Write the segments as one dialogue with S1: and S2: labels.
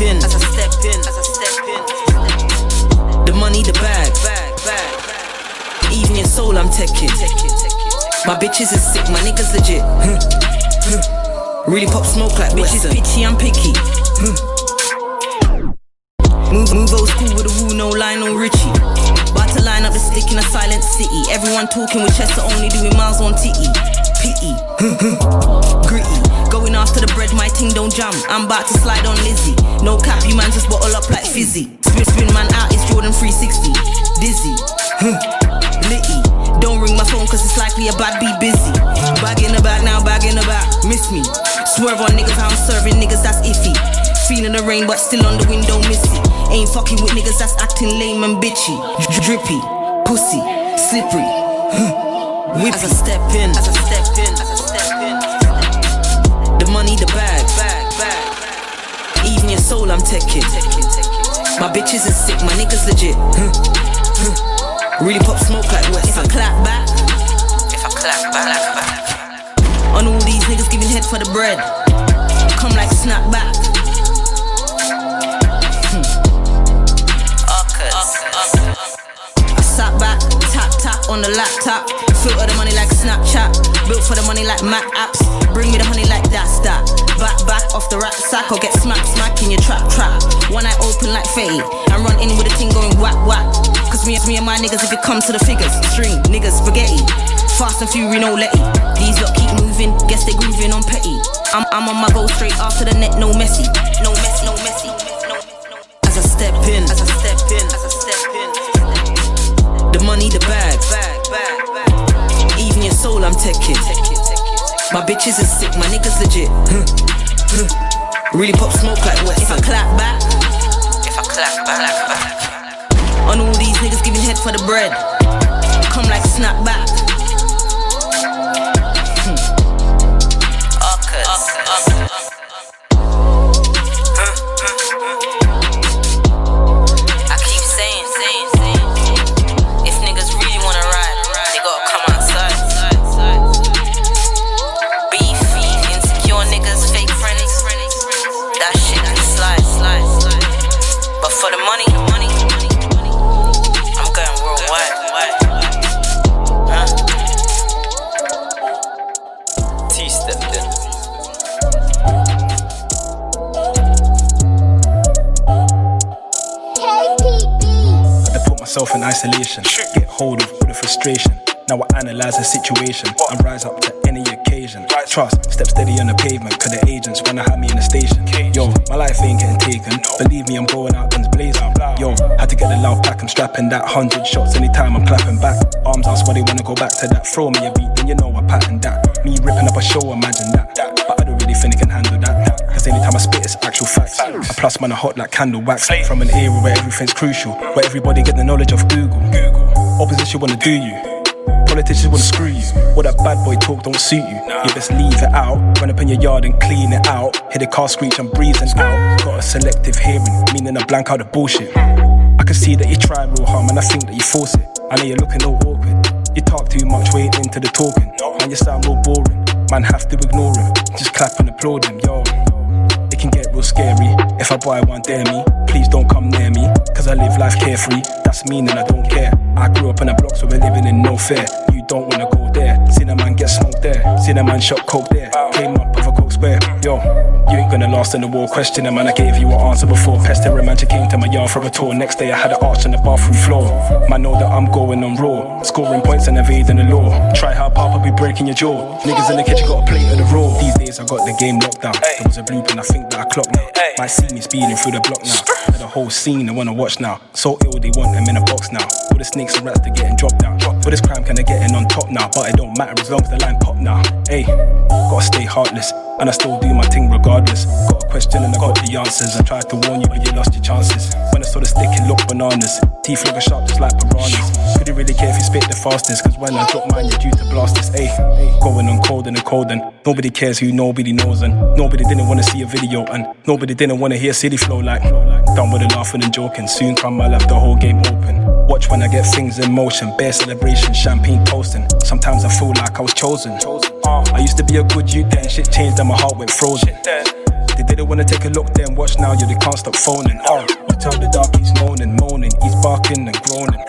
S1: in, as I step in, as I step in. The money, the bag. Even your soul, I'm taking. My bitches is sick, my niggas legit. Really pop smoke like bitches bitchy, I'm picky. Move old school with a woo, no line, no Richie. About to line up the stick in a silent city. Everyone talking with Chester, only doing miles on titty. Pity, gritty. Going after the bread, my ting don't jam. I'm about to slide on Lizzie. No cap, you man just bottle up like fizzy. Spin man out, it's Jordan 360. Dizzy, litty. Don't ring my phone cause it's likely a bad be busy. Bag in the bag now, bag in the back. Miss me. Swerve on niggas, how I'm serving niggas, that's iffy. Feeling the rain but still on the window missy. Ain't fucking with niggas that's acting lame and bitchy. Drippy, pussy, slippery. Whippy. As I step in, as I step in, as I step in. The money, the bag. Even your soul, I'm taking. My bitches is sick, my niggas legit. Really pop smoke like West. If I clap back. On all these niggas giving head for the bread. Come like snap back. I sat back, tap on the laptop. Filter the money like Snapchat. Built for the money like Mac apps. Bring me the honey like that's that. Back off the rat sack or get smack in your trap. One eye open like Fade. And run in with a thing going whack. Cause me and my niggas if it comes to the figures. String, niggas, spaghetti. Fast and fury, no letty. These lot keep moving, guess they grooving on petty. I'm on my go straight after the net, no messy. No messy. As I step in, as I step in, as I step in. The money, the bag. Even your soul, I'm taking. My bitches is sick, my niggas legit. Really pop smoke like West. If I clap back. On all these niggas giving head for the bread. Come like snap back. I keep saying, if niggas really wanna ride, they gotta come outside. Beefy, insecure niggas, fake friends. That shit can slide. But for the money, I'm going worldwide. T stepped in.
S2: Myself in isolation, get hold of all the frustration. Now I analyze the situation and rise up to any occasion. Trust, step steady on the pavement, cause the agents wanna have me in the station. Yo, my life ain't getting taken, believe me, I'm going out guns blazing. Yo, had to get the loud pack, I'm strapping that 100 shots anytime I'm clapping back. Arms out, why they wanna go back to that. Throw me a beat, then you know I pattern that. Me ripping up a show, imagine that. But I don't really think I can handle that. Cause anytime I spit, it's actual facts. And plus, man, I hot like candle wax. From an era where everything's crucial, where everybody get the knowledge of Google. Opposition wanna do you, politicians wanna screw you. What that bad boy talk don't suit you. You best leave it out, run up in your yard and clean it out. Hear the car screech, I'm breezing out. Got a selective hearing, meaning I blank out the bullshit. I can see that you try real hard, man, I think that you force it. I know you're looking all awkward, you talk too much, wait into the talking. Man, you sound real boring, man, have to ignore him. Just clap and applaud him, yo. It can get real scary, if I buy one, dare me. Please don't come near me, cause I live life carefree. That's meaning I don't care. I grew up in the blocks where we're living in no fear. You don't wanna go there, seen a man get smoked there, seen a man shot coke there. Came up with a coke square, yo. You ain't gonna last in the war, question a man, I gave you an answer before. Pester a man, she came to my yard for a tour. Next day I had an arch on the bathroom floor. Man know that I'm going on raw, scoring points and evading the law. Try hard, pop, I'll be breaking your jaw. Niggas in the kitchen got a plate of the raw. These days I got the game locked down. There was a blueprint, I think that I clocked now. Might see me speeding through the block now. The whole scene they wanna watch now. So ill they want them in a box now. All the snakes and rats they're getting dropped down. For this crime kinda getting on top now. But it don't matter as long as the line pop now. Hey, gotta stay heartless, and I still do my thing regardless. Got a question and I got the answers. I tried to warn you but you lost your chances. When I saw the stick it looked bananas. Teeth looking sharp just like piranhas. Couldn't really care if you spit the fastest, cause when I drop mine you're due to blast this. Hey, going on cold and nobody cares who nobody knows, and nobody didn't wanna see a video, and nobody didn't wanna hear city flow like. Done with the laughing and joking, soon come I left the whole game open. Watch when I get things in motion, bare celebration, champagne toasting. Sometimes I feel like I was chosen. I used to be a good youth then, shit changed and my heart went frozen. They didn't wanna take a look then, watch now, yeah, they can't stop phoning. You tell the dog he's moaning, he's barking and groaning.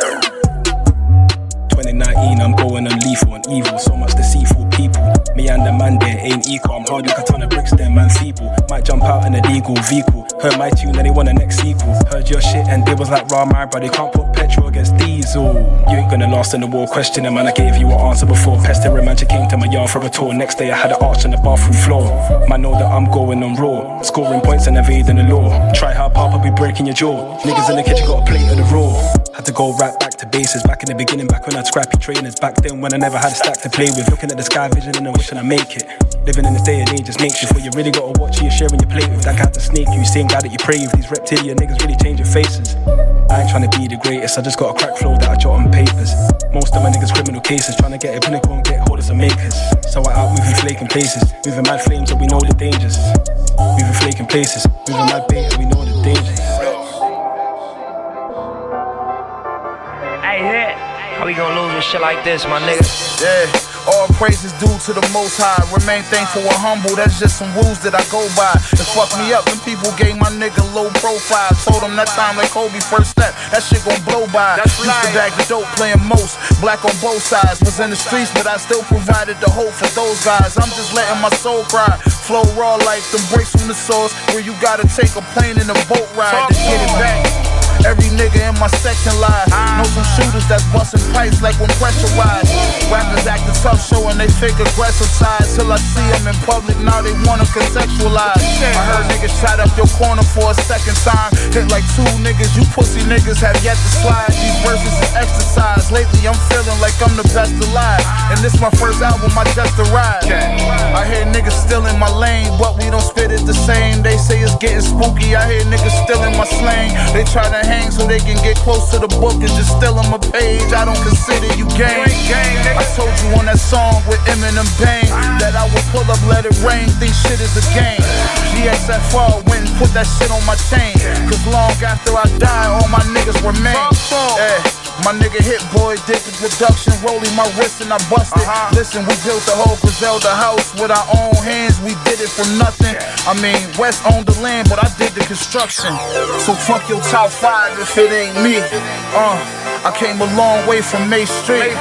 S2: 2019, I'm going on lethal and evil. So much deceitful people. Me and the man there ain't equal. I'm hard like a ton of bricks there, man feeble. Might jump out in a legal vehicle. Heard my tune and they want a next sequel. Heard your shit and they was like, raw man, but they can't put petrol against diesel. You ain't gonna last in the war, questioning man, I gave you an answer before. Pestering man, she came to my yard for a tour. Next day I had an arch on the bathroom floor. Man know that I'm going on raw. Scoring points and evading the law. Try hard, pop, I'll be breaking your jaw. Niggas in the kitchen got a plate of the raw. Had to go right back to bases. Back in the beginning, back when I had scrappy trainers. Back then when I never had a stack to play with. Looking at the sky vision and wishing I make it. Living in this day and age just makes you feel you really gotta watch who you're sharing your plate with. That guy to snake you, same guy that you pray with. These reptilian niggas really change your faces. I ain't trying to be the greatest, I just got a crack flow that I jot on papers. Most of my niggas criminal cases, trying to get a pinnacle and get hold of some makers. So I out moving flaking places, moving mad flames and we know the dangers. Moving flaking places, moving mad bait and we know the dangers.
S3: Hey, hit. How we gonna lose with shit like this, my nigga?
S4: Yeah. All praises due to the Most High. Remain thankful and humble, that's just some rules that I go by. It fucked me up when people gave my nigga low profile. Told him that time like Kobe first step, that shit gon' blow by. Used to bag the dope, playing most, black on both sides. Was in the streets, but I still provided the hope for those guys. I'm just letting my soul cry. Flow raw like them breaks from the source, where you gotta take a plane and a boat ride to get it back. Every nigga in my section live. Know some shooters that's busting pipes like when pressurized. Rappers acting tough, showing they fake aggressive side. Till I see them in public, now they wanna contextualize. I heard niggas shot up your corner for a second time. Hit like 2 niggas, you pussy niggas have yet to slide. These verses is exercise. Lately I'm feeling like I'm the best alive. And this my first album, I just arrived. I hear niggas still in my lane, but we don't spit it the same. They say it's getting spooky, I hear niggas still in my slang. They try to hang so they can get close to the book and just steal them a page. I don't consider you game. I told you on that song with Eminem Bang that I would pull up, let it rain, think shit is a game. GXFR went and put that shit on my chain, cause long after I die, all my niggas remain. My nigga Hit Boy did the production, rolling my wrist and I busted. Listen, we built the whole Griselda house with our own hands, we did it from nothing. I mean, West owned the land, but I did the construction. So fuck your top 5 if it ain't me. I came a long way from May Street.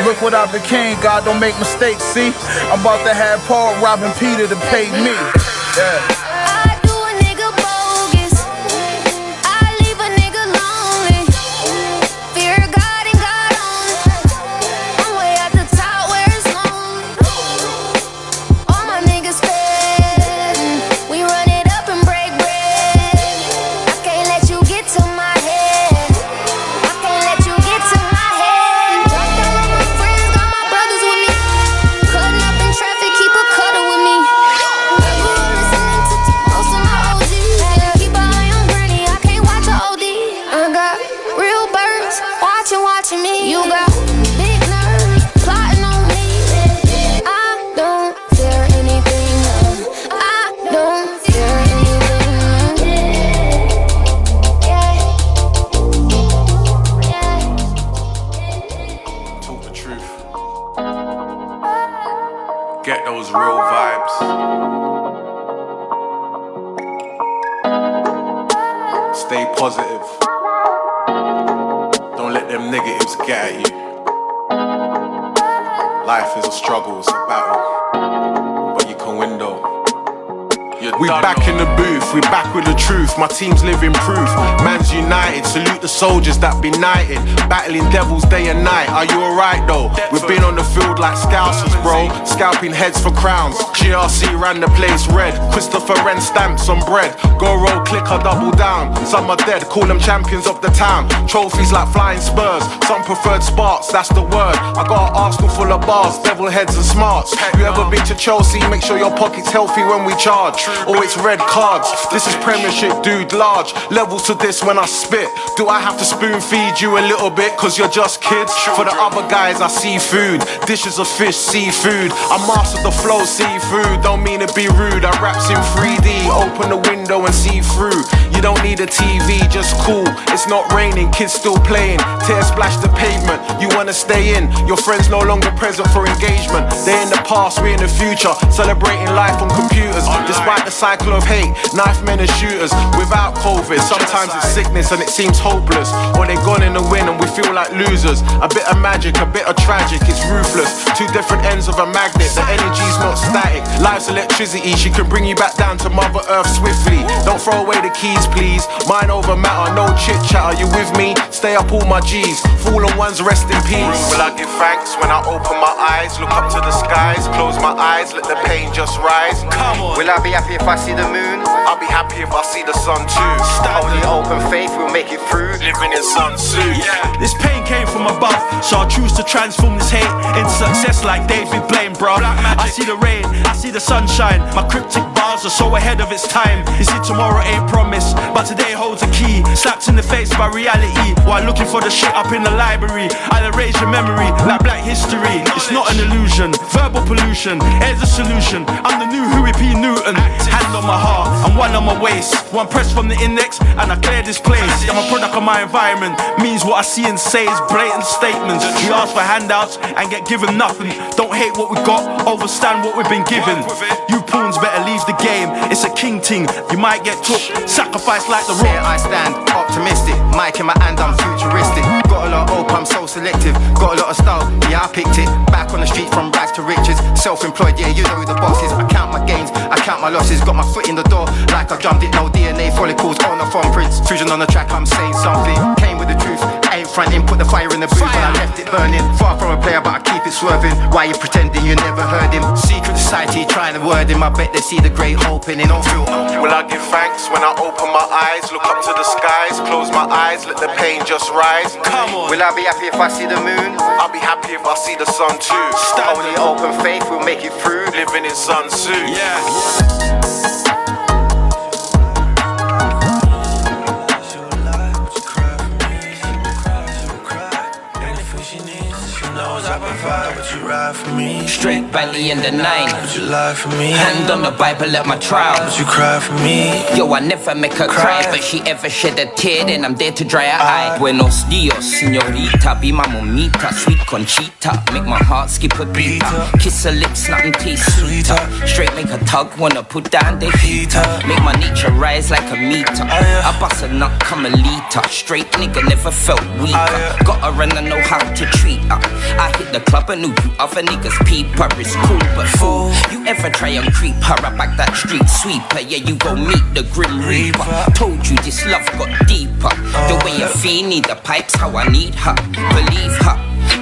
S4: Look what I became, God don't make mistakes, see? I'm about to have Paul robbing Peter to pay me. Yeah.
S5: My teams live in proof, man's united. Salute the soldiers that be knighted, battling devils day and night. Are you alright though? We've been on the field like scousers, bro, scalping heads for crowns. GRC ran the place red, Christopher Wren stamps on bread. Go roll, click or double down. Some are dead, call them champions of the town. Trophies like flying spurs, some preferred sparks, that's the word. I got an arsenal full of bars, devil heads and smarts. You ever been to Chelsea? Make sure your pocket's healthy when we charge. Oh, it's red cards, this is Premiership, dude, large. Levels to this when I spit. Do I have to spoon feed you a little bit cause you're just kids? For the other guys I see food, dishes of fish, seafood. I mastered the flow, seafood, don't mean to be rude. I raps in 3D, open the window and see through. You don't need a TV, just cool. It's not raining, kids still playing. Tears splash the pavement, you wanna stay in. Your friends no longer present for engagement. They're in the past, we're in the future, celebrating life on computers. Despite the cycle of hate, knife men and shooters. Without COVID, sometimes it's sickness and it seems hopeless. Or they're gone in the wind and we feel like losers. A bit of magic, a bit of tragic, it's ruthless. Two different ends of a magnet, the energy's not static. Life's electricity, she can bring you back down to Mother Earth swiftly. Don't throw away the keys, please. Mind over matter, no chit chat. Are you with me? Stay up all my G's. Fallen ones, rest in peace. Will I give thanks when I open my eyes? Look up to the skies, close my eyes, let the pain just rise. Come on.
S6: Will I be happy if I see the moon?
S5: I'll be happy if I see the sun too.
S6: Only open faith will make it through.
S5: Living in sun soon.
S7: Yeah. This pain came from above, so I choose to transform this hate into success like David Blaine, bro. I see the rain, I see the sunshine. My cryptic bars are so ahead of its time. You see, tomorrow ain't promised, but today holds a key. Slapped in the face by reality while looking for the shit up in the library. I'll erase your memory like black history. It's not an illusion, verbal pollution. Here's the solution. I'm the new Huey P. Newton. Hand on my heart and one on my waist. One press from the index and I clear this place. I'm a product of my environment. Means what I see and say is blatant statements. We ask for handouts and get given nothing. Don't hate what we got, overstand what we've been given. You pawns better leave the game. It's a king ting. You might get took, sacrificed like the rock.
S6: Here I stand, optimistic. Mic in my hand, I'm futuristic. Got a lot of hope, I'm so selective. Got a lot of style, yeah I picked it. Back on the street from rags to riches. Self-employed, yeah you know who the boss is. I count my gains, I count my losses. Got my foot in the door like I drummed it. No DNA follicles on the thumbprints. Fusion on the track, I'm saying something. Came with the truth, ain't fronting. Put the fire in the booth and I left it burning. Far from a player but I keep it swerving. Why you pretending you never heard him? Secret society trying to word him. I bet they see the great hope in it. Don't feel
S5: Will I give thanks when I open my eyes? Look up to the skies, close my eyes, let the pain just rise.
S7: Come on.
S6: Will I be happy if I see the moon?
S5: I'll be happy if I see the sun too.
S6: Only open faith will make it through.
S5: Living in sun soon.
S7: Yeah.
S8: Would you ride for me?
S3: Straight belly in the 9.
S8: Would you lie for me?
S3: Hand on the Bible at my trial.
S8: Would you cry for me?
S3: Yo, I never make her cry, but she ever shed a tear, then I'm there to dry her eye. Buenos dias, señorita, be my momita, sweet Conchita, make my heart skip a beat. Kiss her lips, nothing taste sweeter. Straight make her tug, wanna put down the heater. Make my nature rise like a meter. I bust a nut, come a liter. Straight nigga never felt weaker. Got her and I know how to treat her. I hit the club and knew you other niggas peeper. It's cool but fool, you ever try and creep her? I back that street sweeper, yeah you go meet the grim reaper. Told you this love got deeper. The way you feel, need the pipes how I need her. Believe her,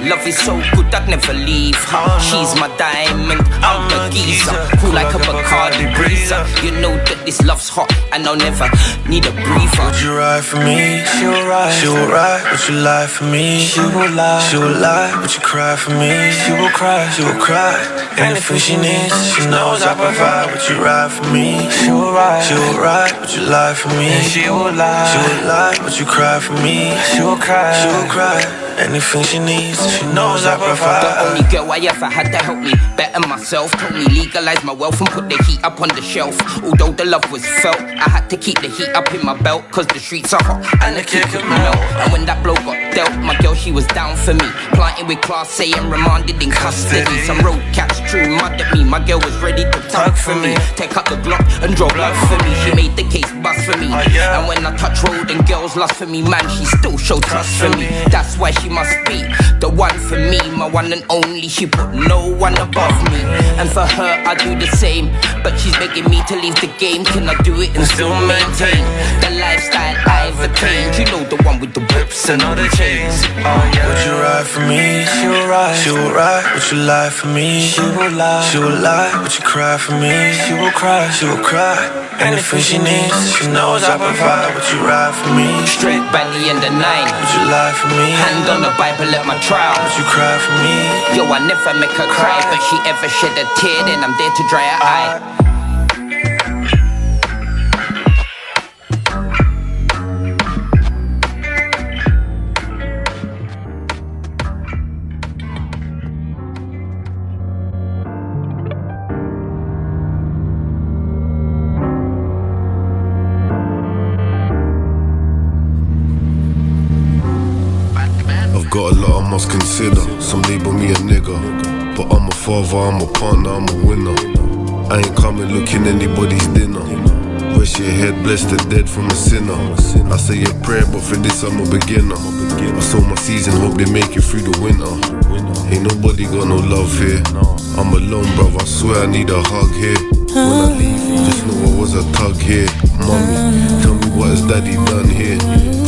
S3: love is so good I'd never leave her. She's my diamond, I'm the geezer. Cool like a Bacardi breezer. You know that this love's hot and I'll never need a breather.
S8: Would you ride for me? She will ride. She will ride. Would you lie for me? She will lie. She will lie. Would you cry for me? She will cry. She will cry. Anything she needs, she knows I provide. Would you ride for me? She will ride. She will ride. Would you lie for me? She will lie. She will lie. Would you cry for me? She will cry. She will cry. Anything she needs, she knows I provide.
S3: The only girl I ever had to help me better myself. Told me legalize my wealth and put the heat up on the shelf. Although the love was felt, I had to keep the heat up in my belt. Cause the streets are hot and the kick could melt. And when that blow got dealt, my girl she was down for me. Planted with class A and remanded in custody. Some road cats true mud at me. My girl was ready to tug for me. Take up the Glock and draw blood for me. She made the case bust for me. And when I touch road and girls lust for me, man, she still showed trust for me. That's why she must be the one for me, my one and only. She put no one above me, and for her I do the same. But she's begging me to leave the game. Can I do it and still maintain the lifestyle I've attained? You know the one with the whips and all the chains.
S8: Would you ride for me? She will ride. She will ride. Would you lie for me? She will lie. She will lie. Would you cry for me? She will cry. She will cry. Anything she needs, she knows I provide. Would you ride for me?
S3: Straight belly in the 9.
S8: Would you lie for me?
S3: Hand on the Bible at my trial.
S8: Would you cry for me?
S3: Yo, I never make her cry, but she ever shed a tear, then I'm there to dry her eye.
S9: must consider. Some label me a nigga, but I'm a father, I'm a partner, I'm a winner. I ain't coming looking anybody's dinner. Rest your head, bless the dead from a sinner. I say a prayer, but for this I'm a beginner. I sow my season, hope they make it through the winter. Ain't nobody got no love here. I'm alone, bruv, I swear I need a hug here. When I leave, just know I was a tug here. Mommy, tell me what has daddy done here?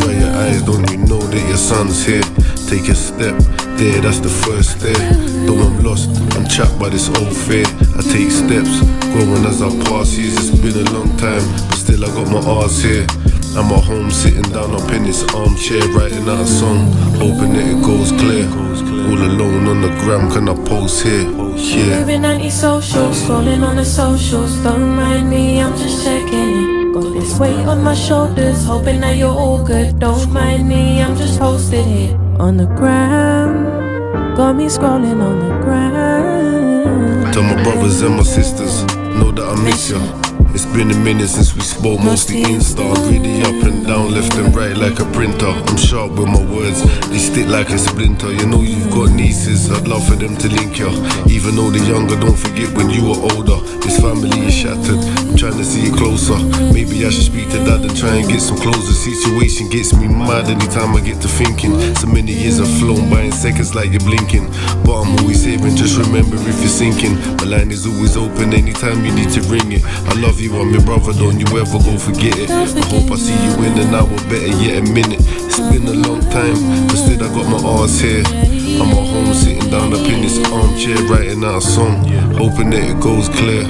S9: Dry your eyes, don't you know that your son's here? Take a step, there, that's the first step. Though I'm lost, I'm trapped by this old fear. I take steps, growing as I pass years. It's been a long time, but still I got my arse here. I'm at home sitting down up in this armchair, writing out a song, hoping that it goes clear. All alone on the gram, can I post here? Yeah.
S10: Living on these socials, scrolling on the socials. Don't mind me, I'm just checking it. Got this weight on my shoulders, hoping that you're all good. Don't mind me, I'm just posted here on the gram. Got me scrolling on the gram.
S9: Tell my brothers and my sisters, know that I miss ya. It's been a minute since we spoke, mostly Insta. Really up and down, left and right like a printer. I'm sharp with my words, they stick like a splinter. You know you've got nieces, I'd love for them to link ya. Even though they're younger, don't forget when you were older. This family is shattered, I'm trying to see it closer. Maybe I should speak to dad and try and get some closer. Situation gets me mad anytime I get to thinking. So many years have flown by in seconds like you're blinking. But I'm always saving, just remember if you're sinking. My line is always open anytime you need to ring it. I love you, I'm your brother, don't you ever go forget it. I hope I see you in an hour, better yet a minute. It's been a long time, but still I got my arse here. I'm at home sitting down up in this armchair, writing out a song, hoping that it goes clear.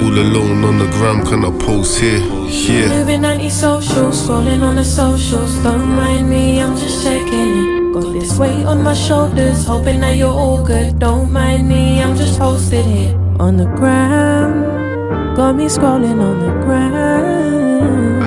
S9: All alone on the gram, can I post here? Yeah.
S10: Living on these socials, scrolling on the socials. Don't mind me, I'm just checking it. Got this weight on my shoulders, hoping that you're all good. Don't mind me, I'm just posted here on the gram. Got me scrolling on the gram.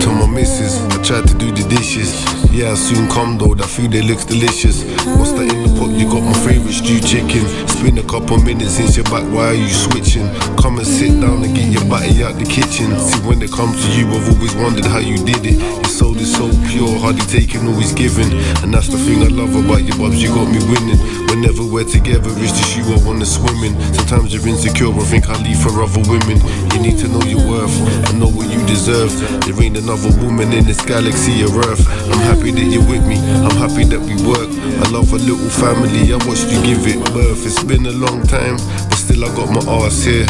S9: To my missus, I tried to do the dishes. Yeah, I'll soon come though, that food it looks delicious. What's that in the pot? You got my favourite stew chicken. It's been a couple minutes since you're back, why are you switching? Come and sit down and get your body out the kitchen. See, when it comes to you, I've always wondered how you did it. Your soul is so pure, hardly taking, always giving. And that's the thing I love about you, Bubs, you got me winning. Whenever we're together, it's just you I wanna swim in. Sometimes you're insecure, I think I leave for other women. You need to know your worth and know what you deserve. There ain't another woman in this galaxy or Earth. I'm happy that you're with me, I'm happy that we work. I love a little family, I watched you give it birth. It's been a long time, but still I got my arse here.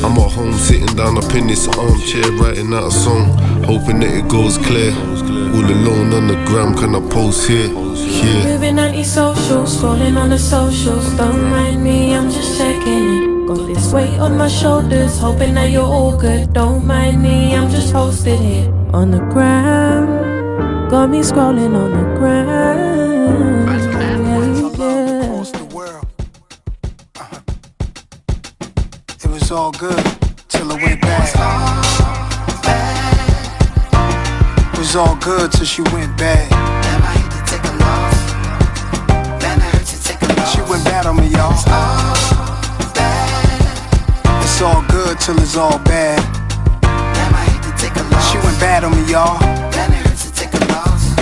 S9: I'm at home sitting down up in this armchair, writing out a song, hoping that it goes clear. All alone on the gram, can I post here? Yeah.
S10: Living on these socials, scrolling on the socials. Don't mind me, I'm just checking it. Got this weight on my shoulders, hoping that you're all good. Don't mind me, I'm just posted here on the gram. Got me scrolling on the gram.
S4: Across the world. It was all good till it went bad. It was all good till she went bad.
S11: Damn, I hate to take a loss. Then I hurt to take a loss.
S4: She went bad on me, y'all.
S11: It's all bad.
S4: It's all good till it's all bad.
S11: Damn, I hate to take a loss.
S4: She went bad on me, y'all.
S11: Then it hurts to take a loss.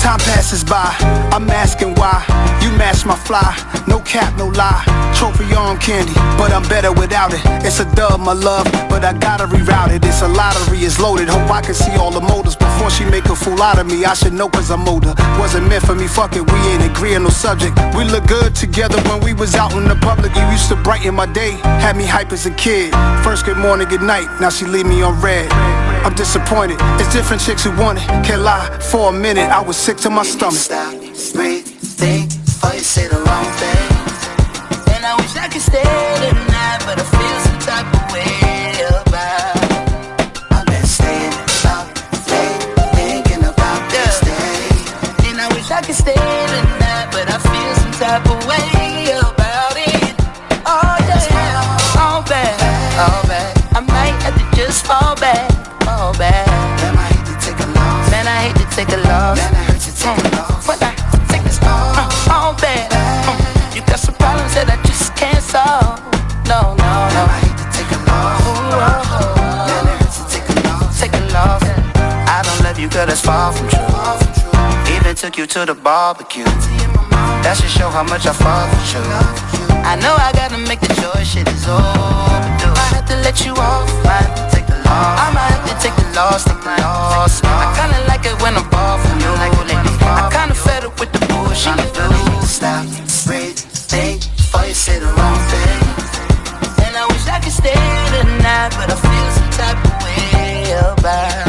S4: Time passes by, I'm asking why. You match my fly, no cap, no lie. Trophy arm candy, but I'm better without it. It's a dub, my love, but I gotta reroute it. It's a lottery, it's loaded. Hope I can see all the motives before she make a fool out of me. I should know cause I'm older. Wasn't meant for me, fuck it, we ain't agree on no subject. We look good together when we was out in the public. You used to brighten my day, had me hype as a kid. First good morning, good night, now she leave me on red. I'm disappointed, it's different chicks who want it. Can't lie, for a minute I was sick to my stomach.
S11: Stop, breathe, think, before you say the wrong thing. And I wish I could stay tonight, but I feel some type of way about. I've been staying up late, thinking about this day. And I wish I could stay tonight, but I feel some type of way about it. Oh yeah, all bad, all bad. I might have to just fall back. Oh bad. Man, I hate to take a loss. Man, I hate to take a loss. Man, I hate to take a loss. When I take this all bad. You got some problems that I just can't solve. No, no, no. Man, I hate to take a loss. Ooh, man, I hate to take a loss. Take a loss. I don't love you, girl, that's far from true. Even took you to the barbecue. That should show how much I fall for you. I know I gotta make the choice, shit is overdue. I have to let you off, I have to take the loss. I might have to take the loss, take the loss. I kinda like it when I'm far from you. I kinda fed up with the bullshit you do. Stop, breathe, think before you say the wrong thing. And I wish I could stay tonight, but I feel some type of way about.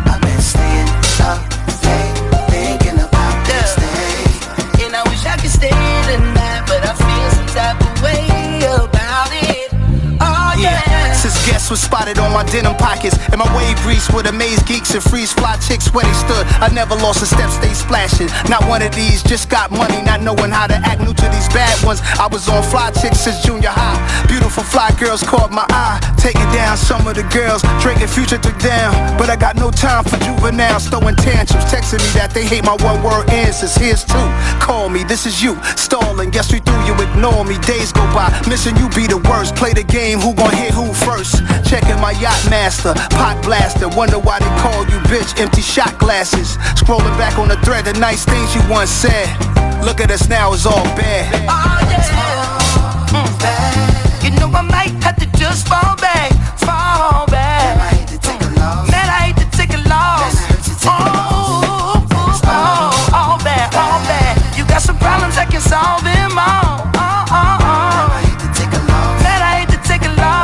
S11: I've been staying up late, thinking about this day. And I wish I could stay tonight, but I feel some type of way about it. Oh yeah.
S6: Since guests was spotted on my denim pockets and my wave grease with amazed geeks and freeze fly chicks where they stood, I never lost a step, stay splashing. Not one of these, just got money, not knowing how to act new to these bad ones. I was on fly chicks since junior high. Beautiful fly girls caught my eye, taking down some of the girls Drake and Future took down. But I got no time for juveniles throwing tantrums, texting me that they hate my one word answers. Here's two, call me, this is you, stalling, guess we through, you ignore me. Days go by, missing you be the worst. Play the game, who gon' hit who first? Checking my yacht master, pot blaster. Wonder why they call you bitch, empty shot glasses. Scrolling back on the thread, the nice things you once said. Look at us now, it's all bad.
S11: Oh yeah, you know I might have to just fall back, fall back. Man, I hate to take a loss. Man, I hate to take a loss. All bad, all bad. You got some problems, I can solve them all. Man, I hate to take a loss. Man, I hate to take a loss.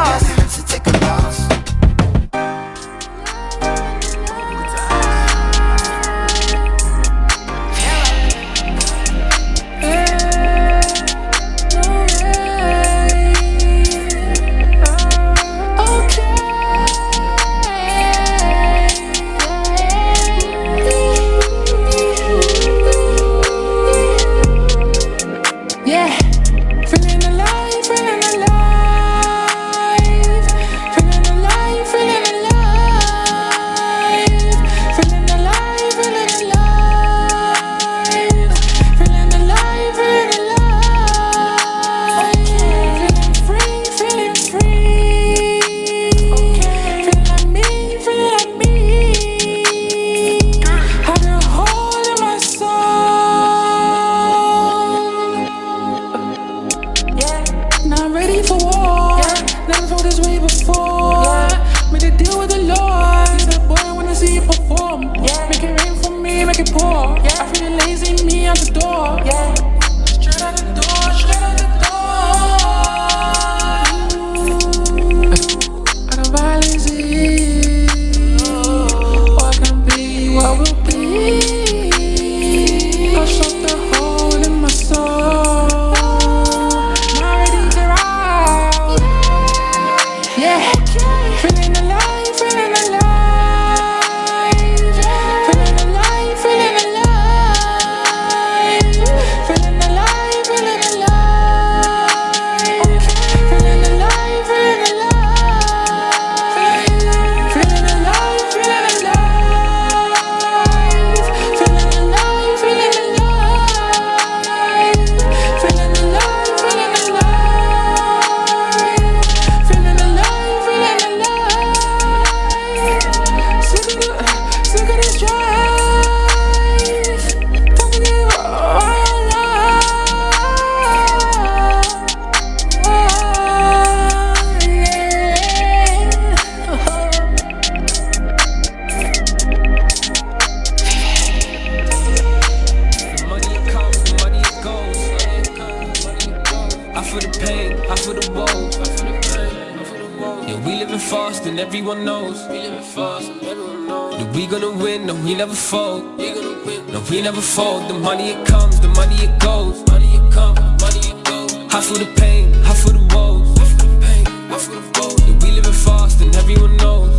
S12: Never fold, the money it comes, the money it goes. Money it comes, money it goes. Half for the pain, half for the woes. Half for the pain, half for the woes. Yeah, we living fast and everyone knows.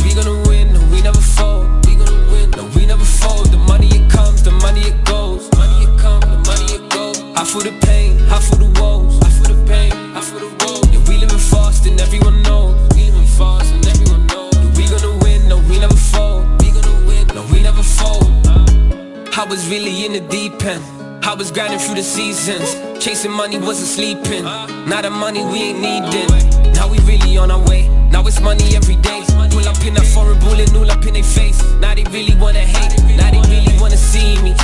S12: We gonna win, no, we never fold. We gonna win, no, we never fold. The money it comes, the money it goes. Money it comes, the money it goes. Half for the pain, half for the woes. Half for the pain, half for the woes. Yeah, we living fast and everyone knows. We living fast and everyone knows. We gonna win, no, we never fold. No, we never fold. I was really in the deep end. I was grinding through the seasons. Chasing money, wasn't sleeping. Now the money we ain't needing. Now we really on our way. Now it's money every day. Pull up in that foreign bullet, all up in their face. Now they really wanna hate. Now they really wanna see me.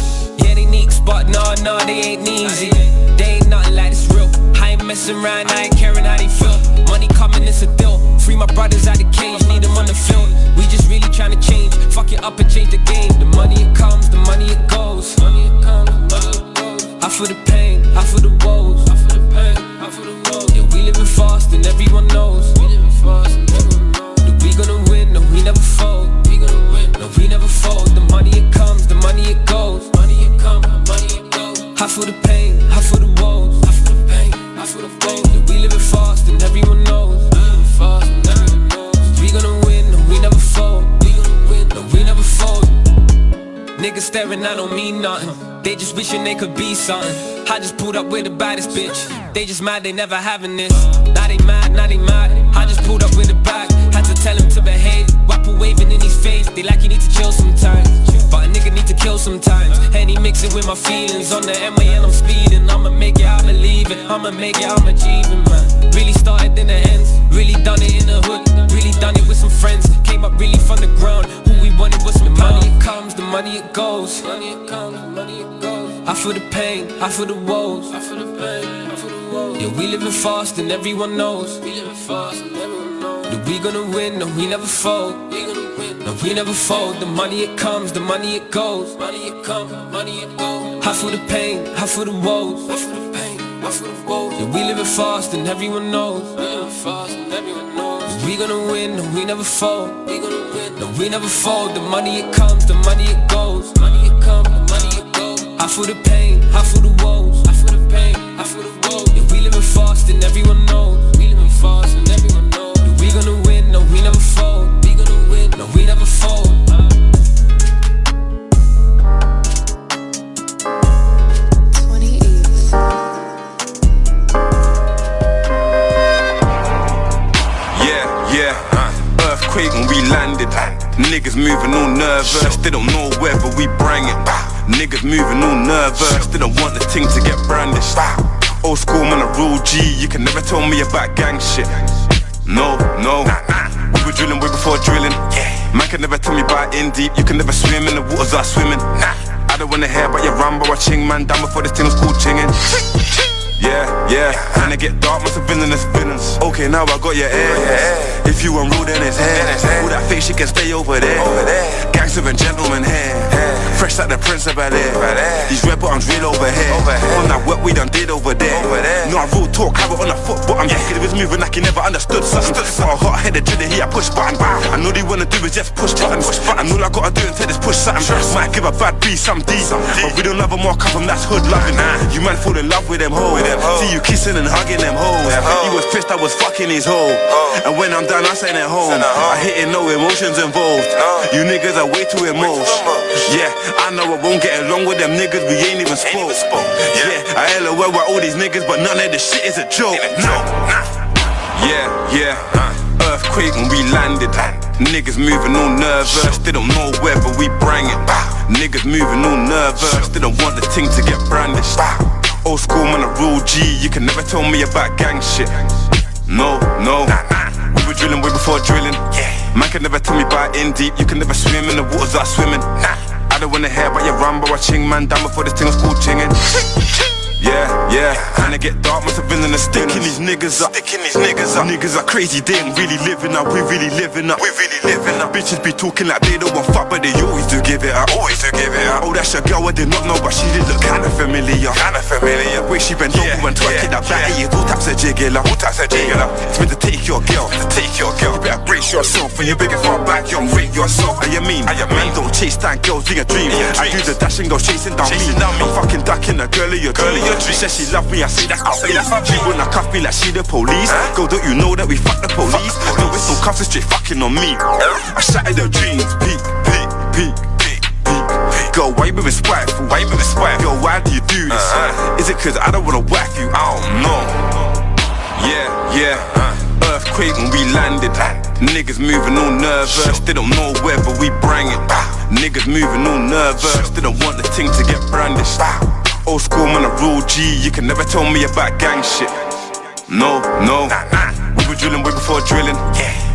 S12: Yeah, they neeks, but nah, they ain't easy. They ain't nothing like this real. I ain't messing around, I ain't caring how they feel. Money coming, it's a deal. Free my brothers out the cage, need them on the field. We just really trying to change, fuck it up and change the game. The money it comes, the money it goes. Money it comes, the money it goes. I feel the pain, I feel the woes. I feel the pain, I feel the woes. Yeah, we living fast and everyone knows. We living fast and everyone knows. That we gonna win, no, we never fold. We gonna win, no, we never fold. The money it comes, the money it goes. Money it comes, the money it goes. I feel the pain, I feel the woes. I feel the pain, I feel the woes. Yeah, we living fast and everyone knows. We living fast and everyone knows. We gonna win, no, we never fold. We gonna win, no, we never fold. Niggas staring, I don't mean nothing. They just wishing they could be something. I just pulled up with the baddest bitch. They just mad they never having this. Now they mad, now they mad. I just pulled up with a bag. Had to tell him to behave. Wapper waving in his face. They like you need to chill sometimes, but a nigga need to kill sometimes. And he mix it with my feelings. On the MA and I'm speeding. I'ma make it, I believe it. I'ma make it, I'm achieving, man. Really started in the ends. Really done it in the hood. Really done it with some friends. Came up really from the ground. Who we wanted was some money. It comes, the money it goes. Money it comes, the money it goes. I feel the pain, I feel the woes. I feel the pain, I feel the woes. Yeah, we living fast and everyone knows. We living fast and everyone knows. That we gonna win, no, we never fold. We gonna win, no, we never fold. The money it comes, the money it goes. Money it comes, money it goes. I feel the pain, I feel the woes. I feel the pain, I feel the woes. Yeah, we living fast and everyone knows. We living fast and everyone knows. That we gonna win, no, we never fold. We gonna win, no, we never fold. The money it comes, the money it goes. Money it comes, the money it goes. I feel the pain, I feel the woes. I feel the pain, I feel the woes. Yeah, we living fast and everyone knows. We living fast and everyone knows. That we gonna win, no, we never fold. We gonna win, no, we never fold.
S13: Earthquake when we landed. Niggas moving all nervous. They don't know whether we bring it. Niggas moving all nervous. They don't want the thing to get brandished. Old school man, a real G. You can never tell me about gang shit. No, no. We were drilling way before drilling. Man can never tell me about in deep. You can never swim in the waters I swimming. I don't wanna hear about your Rhumba or Ching, man. Down before this thing was called chinging. Yeah, and I get dark, must have villainous villains. Okay, now I got your air. If you unruly, then it's hair. All that fake shit can stay over there. Gangster and gentleman hair. Fresh like the Prince of Bel-Air. These red bottoms real over here. On that work we done did over there. No, I real talk, have it on the foot, but I'm thinking it was moving like he never understood something. So I hot-headed dreader, he a push button. I know they wanna do is just push buttons. And all I gotta do until this push something. Might give a bad B some D, but we don't love them more, come from that's hood loving. You man fall in love with them hoes. See you kissing and hugging them hoes. He was pissed I was fucking his hoe. And when I'm done I send it home. I hit it, no emotions involved. You niggas are way too emotional. Yeah, I know I won't get along with them niggas, we ain't even spoke. Yeah, I LOL with all these niggas, but none of this shit is a joke. No. Yeah, earthquake when we landed. Niggas moving all nervous, they don't know whether we bring it. Niggas moving all nervous, they don't want the thing to get brandished. Old school man, a real G, you can never tell me about gang shit. No. We were drilling way before drilling. Man can never tell me about in deep, you can never swim in the waters I swimming. I don't wanna hear about your Rhumba or Ching, man. Down before this thing was called chinging. Yeah, and I get dark, must have been in the sticking these niggas up. Niggas are crazy, they ain't really living up. We really living up. Bitches be talking like they don't want fuck, but they always do give it up. Oh, that's your girl, I did not know, but she did look kinda familiar. Way she bent over and twerking that batty, all types of jiggler. It's meant to take your girl. You better brace yourself when you're big and far back, you don't rate yourself. Man, don't chase down girls, being a dream. I do the dashing, go chasing down me. I'm fucking ducking a girl of your dream. She says she love me, I say that's not she wanna cuff me like she the police. Girl, don't you know that we fuck the police? No, it's no cuffs, it's straight fucking on me. I shattered her dreams, peak. Girl, why you moving spiteful? Girl, why do you do this? Is it cause I don't wanna whack you? I don't know. Yeah, earthquake when we landed. Niggas moving all nervous, they don't know whether we bring it. Niggas moving all nervous, they don't want the thing to get brandished. Old school man, a real G, you can never tell me about gang shit. No. We were drilling way before drilling.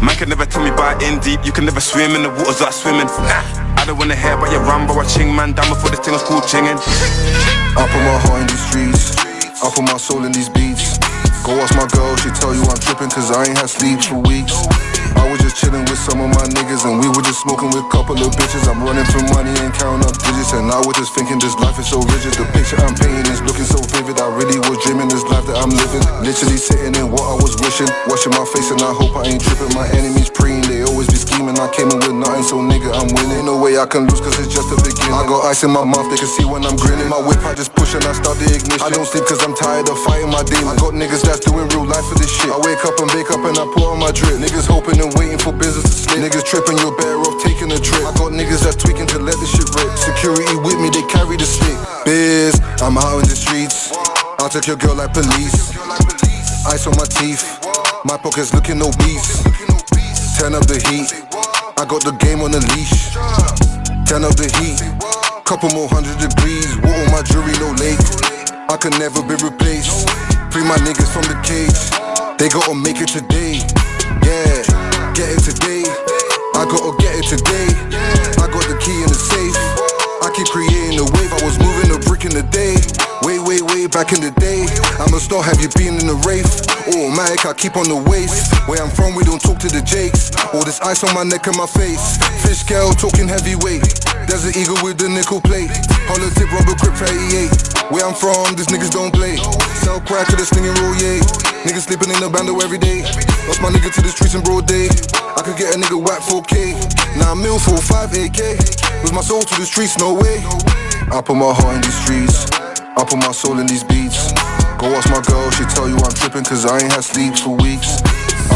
S13: Man can never tell me about in deep. You can never swim in the waters I swim in. I don't wanna hear about your Rhumba or ching man. Down before this thing was called chinging.
S9: I put my heart in these streets, I put my soul in these beats. Go ask my girl, she tell you I'm tripping cause I ain't had sleep for weeks. I was just chilling with some of my niggas and we were just smoking with a couple of bitches. I'm running for money and counting up digits and I was just thinking this life is so rigid. The picture I'm painting is looking so vivid. I really was dreaming this life that I'm living. Literally sitting in what I was wishing. Washing my face and I hope I ain't tripping. My enemies praying, they always be scheming. I came in with nothing, so nigga I'm winning. No way I can lose cause it's just the beginning. I got ice in my mouth, they can see when I'm grinning. My whip I just push and I start the ignition. I don't sleep cause I'm tired of fighting my demons. I got niggas that's doing real life for this shit. I wake up and bake up and I put on my drip. Niggas hoping and waiting for business to slip. Niggas tripping, you're better off taking a trip. I got niggas that's tweaking to let this shit rip. Security with me, they carry the stick. Biz, I'm out in the streets. I'll take your girl like police. Ice on my teeth, my pockets looking obese. Turn up the heat, I got the game on the leash. Turn up the heat, couple more 100 degrees. Water my jewelry, no lake. I can never be replaced. Free my niggas from the cage. They gotta make it today. Yeah, get it today. I gotta get it today. I got the key in the safe. I keep creating a wave. I was moving a brick in the day. Way back in the day. I'ma start, have you been in the rave? Automatic, I keep on the waist. Where I'm from, we don't talk to the jakes. All this ice on my neck and my face. Fish scale, talking heavyweight. There's an eagle with the nickel plate. Hollow tip, rubber grip, 38. Where I'm from, these niggas don't play. Sell crack to the slinging roll, yeah. Niggas sleeping in the bando every day. Lost my nigga to the streets in broad day. I could get a nigga whack 4K. Now I'm mil for 5 AK. With my soul to the streets, no way. I put my heart in these streets. I put my soul in these beats. Go ask my girl, she tell you I'm tripping cause I ain't had sleep for weeks.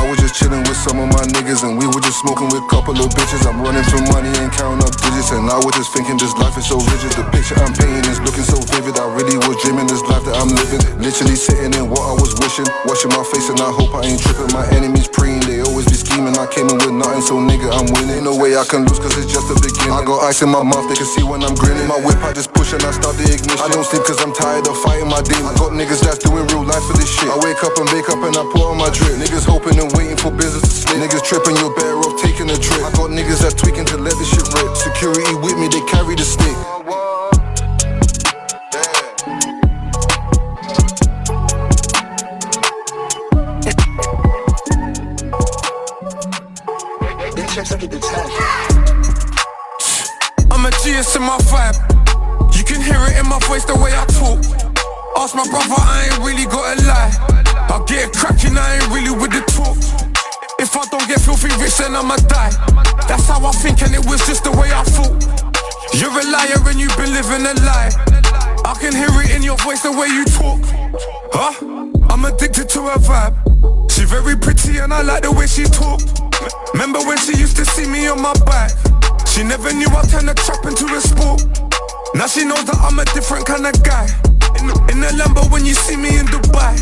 S9: I was just chilling with some of my niggas and we were just smoking with a couple of bitches. I'm running for money and counting up digits and I was just thinking this life is so rigid. The picture I'm painting is looking so vivid. I really was dreaming this life that I'm living. Literally sitting in what I was wishing. Washing my face and I hope I ain't tripping. My enemies praying, they always be scheming. I came in with nothing, so nigga I'm winning. No way I can lose cause it's just the beginning. I got ice in my mouth, they can see when I'm grinning. My whip I just push and I start the ignition. I don't sleep cause I'm tired of fighting my demons. I got niggas that's doing real life for this shit. I wake up and bake up and I put on my drip. Niggas hoping and waiting for business to slip. Niggas tripping, you're better off taking a trip. I got niggas that's tweaking to let this shit rip. Security with me, they carry the stick.
S8: I'm a GS in my vibe. You can hear it in my voice the way I talk. Ask my brother, I ain't really gotta lie. I'll get it cracking, I ain't really with the talk. If I don't get filthy rich, then I'ma die. That's how I think and it was just the way I thought. You're a liar and you've been living a lie. I can hear it in your voice the way you talk. Huh? I'm addicted to her vibe. She very pretty and I like the way she talk. Remember when she used to see me on my bike? She never knew I'd turn the trap into a sport. Now she knows that I'm a different kind of guy. In the Lambo when you see me in Dubai.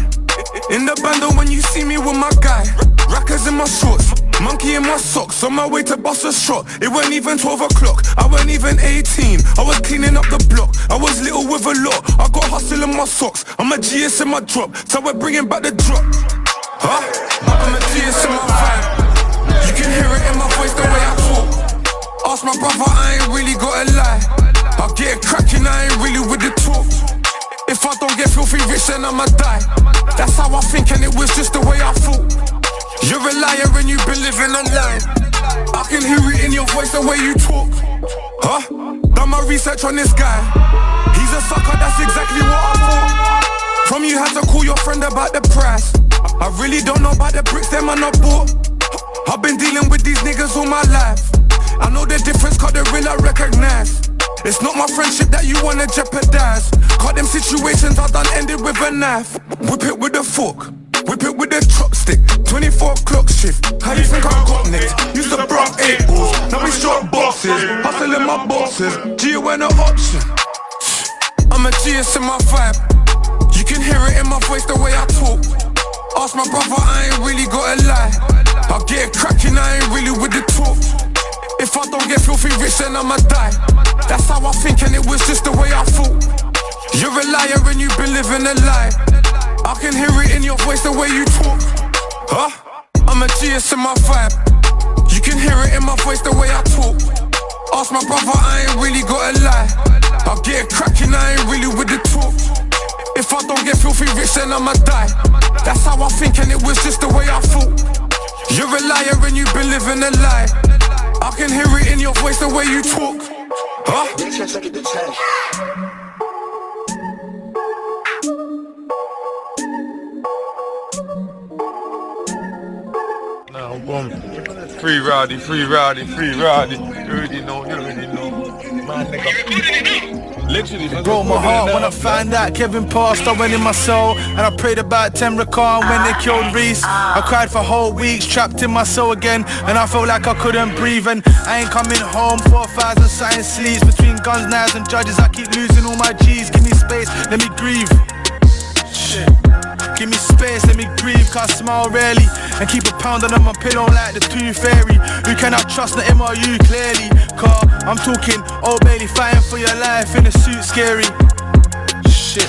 S8: In the bando when you see me with my guy. Rackers in my shorts, monkey in my socks. On my way to bust a shot. It wasn't even 12 o'clock, I wasn't even 18. I was cleaning up the block, I was little with a lot. I got hustle in my socks, I'm a GS in my drop. So we're bringing back the drop. Huh? I'm a GS in my vibe. You can hear it in my voice the way I talk. Ask my brother, I ain't really gotta lie. I'll get it cracking, I ain't really with the talk. If I don't get filthy rich, then I'ma die. That's how I think and it was just the way I thought. You're a liar and you've been living a lie. I can hear it in your voice the way you talk. Huh? Done my research on this guy. He's a sucker, that's exactly what I thought. From you had to call your friend about the price. I really don't know about the bricks them man I bought. I've been dealing with these niggas all my life. I know the difference, cause the real I recognize. It's not my friendship that you wanna jeopardize. Cause them situations I done ended with a knife. Whip it with a fork, whip it with a chopstick. 24 o'clock shift, how you think I got next? Used to broke 8 balls, now we short boxes. Hustling my bosses, G when an option. I'm a GS in my vibe. You can hear it in my voice the way I talk. Ask my brother, I ain't really gotta lie. I'll get it cracking, I ain't really with the talk. If I don't get filthy rich, then I'ma die. That's how I think and it was just the way I thought. You're a liar and you've been living a lie. I can hear it in your voice the way you talk. Huh? I'm I'm a G, it's in my vibe. You can hear it in my voice the way I talk. Ask my brother, I ain't really gotta lie. I'll get it cracking, I ain't really with the talk. If I don't get filthy rich, then I'ma die. That's how I think, and it was just the way I thought. You're a liar and you've been living a lie. I can hear it in your voice the way you talk. Huh?
S14: Now, boom. Free rowdy. You already know. Man, nigga. Literally,
S4: it broke my heart when I found out Kevin passed. I went in my soul and I prayed about Tantrum when they killed Reese. I cried for whole weeks, trapped in my soul again, and I felt like I couldn't breathe. And I ain't coming home, 4,000 something sleeps. Between guns, knives and judges, I keep losing all my G's. Give me space, let me grieve. Shit. Give me space, let me breathe, cause I smile rarely and keep a pound on my pillow like the tooth fairy. Who can I trust, the MRU clearly? Cause I'm talking Old Bailey, fighting for your life in a suit, scary. Shit.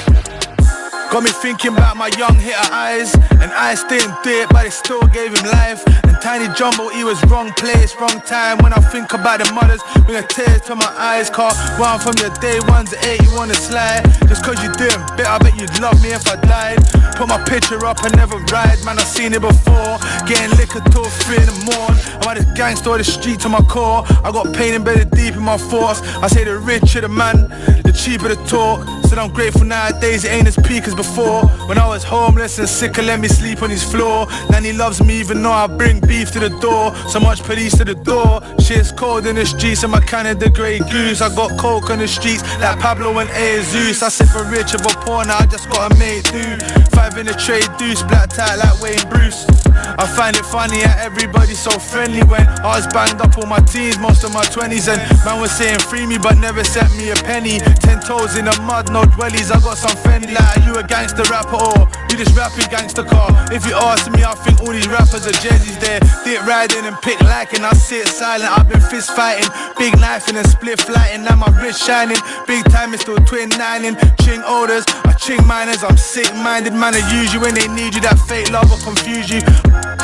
S4: Got me thinking about my young hitter eyes, and I didn't do it, but it still gave him life. And Tiny Jumbo, he was wrong place, wrong time. When I think about the mothers, bring a tear to my eyes. Cause one from your day ones to 8, you wanna slide. Just cause you doing better, I bet you'd love me if I died. Put my picture up and never ride, man, I seen it before. Getting liquor till 3 in the morning. I'm at the gangster, the street to my core. I got pain embedded deep in my thoughts. I say the richer the man, the cheaper the talk. Said I'm grateful nowadays, it ain't as peak as before. When I was homeless and sick, let me sleep on his floor. Now he loves me even though I bring beef to the door. So much police to the door. Shit's cold in the streets and my Canada Grey Goose. I got coke on the streets like Pablo and Jesus. I said for rich or poor, now I just gotta make do. 5 in the trade deuce, black tie like Wayne Bruce. I find it funny how everybody's so friendly when I was banged up all my teens, most of my 20s. And man was saying free me but never sent me a penny. 10 toes in the mud, no dwellies, I got some friendly. Like, you a gangster rapper or you just rapping gangster car? If you ask me, I think all these rappers are jerseys there. Dick riding and pick lacking, I sit silent. I've been fist fighting, big knifing and split flighting. Now my wrist shining, big time is still twin nining. Ching orders, I ching miners, I'm sick minded. Man, I use you when they need you, that fake love will confuse you.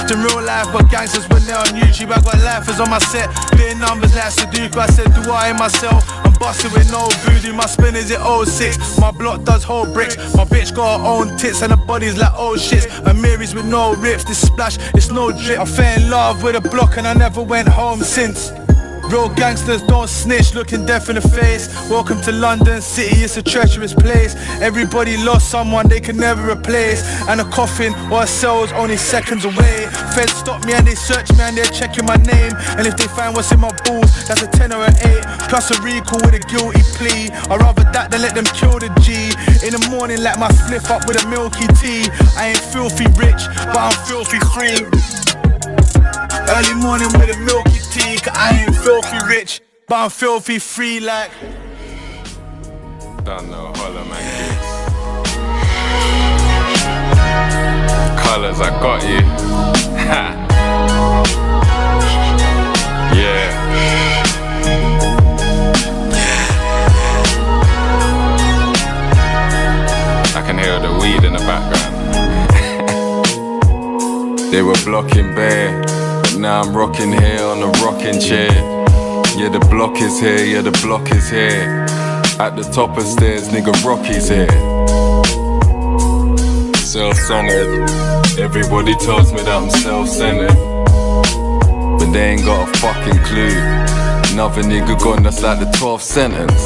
S4: In real life, but gangsters when they're on YouTube. I got lifers on my set, big numbers like Sudoku. I said, do I myself? I'm busting with no voodoo. My spin is at 06. My block does whole bricks. My bitch got her own tits and her body's like old shits. And Mary's with no rips. This splash, it's no drip. I fell in love with a block and I never went home since. Real gangsters don't snitch, looking death in the face. Welcome to London City, it's a treacherous place. Everybody lost someone they can never replace. And a coffin or a cell's only seconds away. Feds stop me and they search me and they're checking my name. And if they find what's in my balls, that's a 10 or an 8. Plus a recall with a guilty plea. I'd rather that than let them kill the G. In the morning like my flip up with a milky tea. I ain't filthy rich, but I'm filthy free. Early morning with a milky tea, cause I ain't filthy rich, but I'm filthy free like.
S14: Don't know, holla man kids. Colours, I got you. Ha. Yeah. I can hear the weed in the background. They were blocking bare. Now I'm rocking here on a rocking chair. Yeah, the block is here, yeah, the block is here. At the top of stairs, nigga, Rocky's here. Self-centered. Everybody tells me that I'm self-centered, but they ain't got a fucking clue. Another nigga gone, that's like the 12th sentence.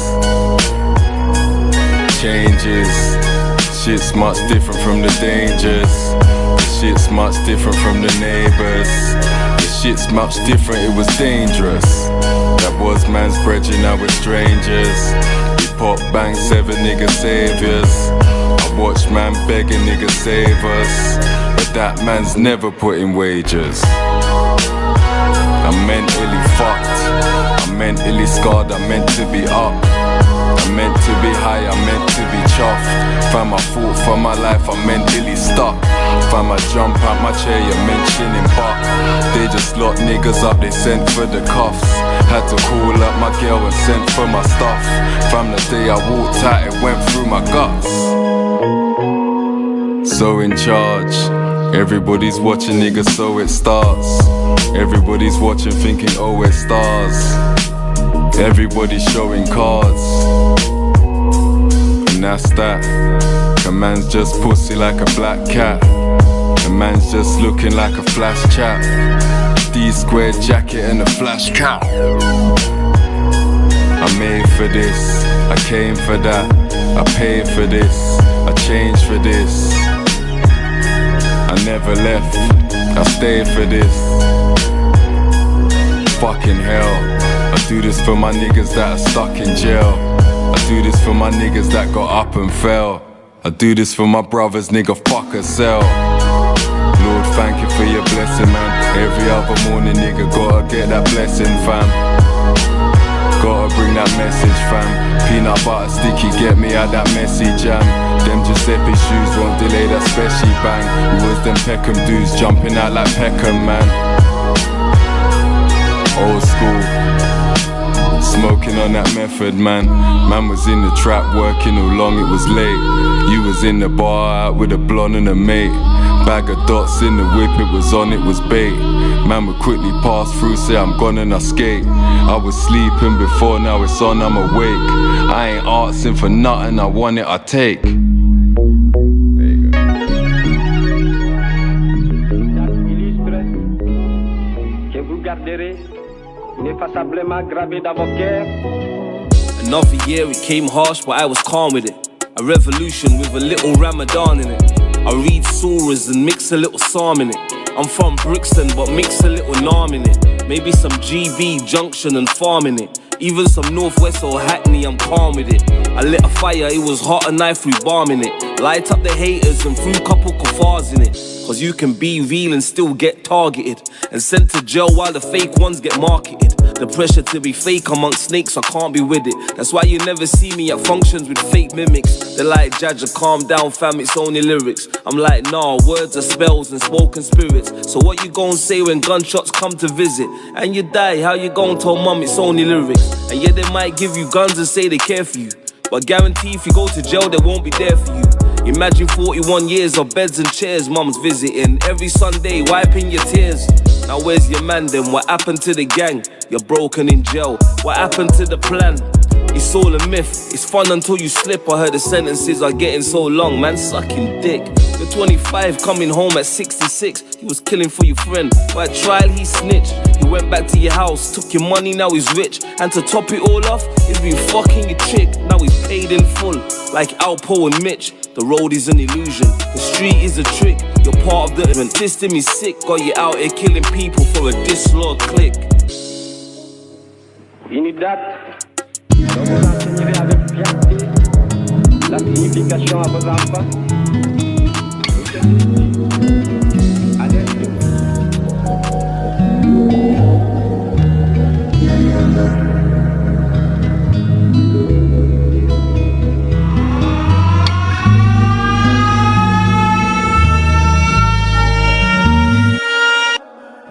S14: Changes. Shit's much different from the dangers. Shit's much different from the neighbours. Shit's much different, it was dangerous. That was man's brethren, now we're strangers. We pop bang 7 niggas saviors. I watch man begging niggas save us, but that man's never put in wages. I'm mentally fucked, I'm mentally scarred, I'm meant to be up. I'm meant to be high, I'm meant to be chuffed. Find my fault for my life, I'm mentally stuck. Find my jump out my chair, you're mentioning buck. They just locked niggas up, they sent for the cuffs. Had to call up my girl and sent for my stuff. From the day I walked out, it went through my guts. So in charge, Everybody's watching, nigga, so it starts. Everybody's watching, thinking, oh, we're stars. Everybody's showing cards, and that's that. A man's just pussy like a black cat. A man's just looking like a flash chap. D-squared jacket and a flash cap. I'm made for this, I came for that. I paid for this, I changed for this. I never left, I stayed for this. Fucking hell, I do this for my niggas that are stuck in jail. I do this for my niggas that got up and fell. I do this for my brothers, nigga, fuck a cell. Lord, thank you for your blessing, man. Every other morning, nigga, gotta get that blessing, fam. Gotta bring that message, fam. Peanut butter sticky, get me out that messy jam. Them Giuseppe shoes won't delay that special bang. Who was them Peckham dudes jumping out like Peckham, man? Old school, smoking on that method, man. Man was in the trap working all long, it was late. You was in the bar out with a blonde and a mate. Bag of dots in the whip, it was on, it was bait. Man would quickly pass through, say I'm gone and I skate. I was sleeping before, now it's on, I'm awake. I ain't artsing for nothing, I want it, I take.
S12: Another year it came harsh, but I was calm with it. A revolution with a little Ramadan in it. I read surahs and mix a little psalm in it. I'm from Brixton, but mix a little Nam in it. Maybe some GB, Junction and Farm in it. Even some Northwest or Hackney, I'm calm with it. I lit a fire, it was hot and I threw balm in it. Light up the haters and threw couple kafars in it. Cause you can be real and still get targeted and sent to jail while the fake ones get marketed. The pressure to be fake amongst snakes, I can't be with it. That's why you never see me at functions with fake mimics. They're like, Jaja, calm down fam, it's only lyrics. I'm like, nah, words are spells and spoken spirits. So what you gon' say when gunshots come to visit? And you die, how you gon' tell mum it's only lyrics? And yeah, they might give you guns and say they care for you, but guarantee if you go to jail, they won't be there for you. Imagine 41 years of beds and chairs, mum's visiting every Sunday, wiping your tears. Now where's your man then? What happened to the gang? You're broken in jail. What happened to the plan? It's all a myth. It's fun until you slip. I heard the sentences are getting so long, man, sucking dick. You're 25, coming home at 66. He was killing for your friend. By trial, he snitched. He went back to your house, took your money, now he's rich. And to top it all off, he's been fucking your chick. Now he's paid in full, like Alpo and Mitch. The road is an illusion, the street is a trick. You're part of the event, system is sick. Got you out here killing people for a dislawed click.
S15: Unidad, vamos a enseñar avec fierté la signification à vos enfants.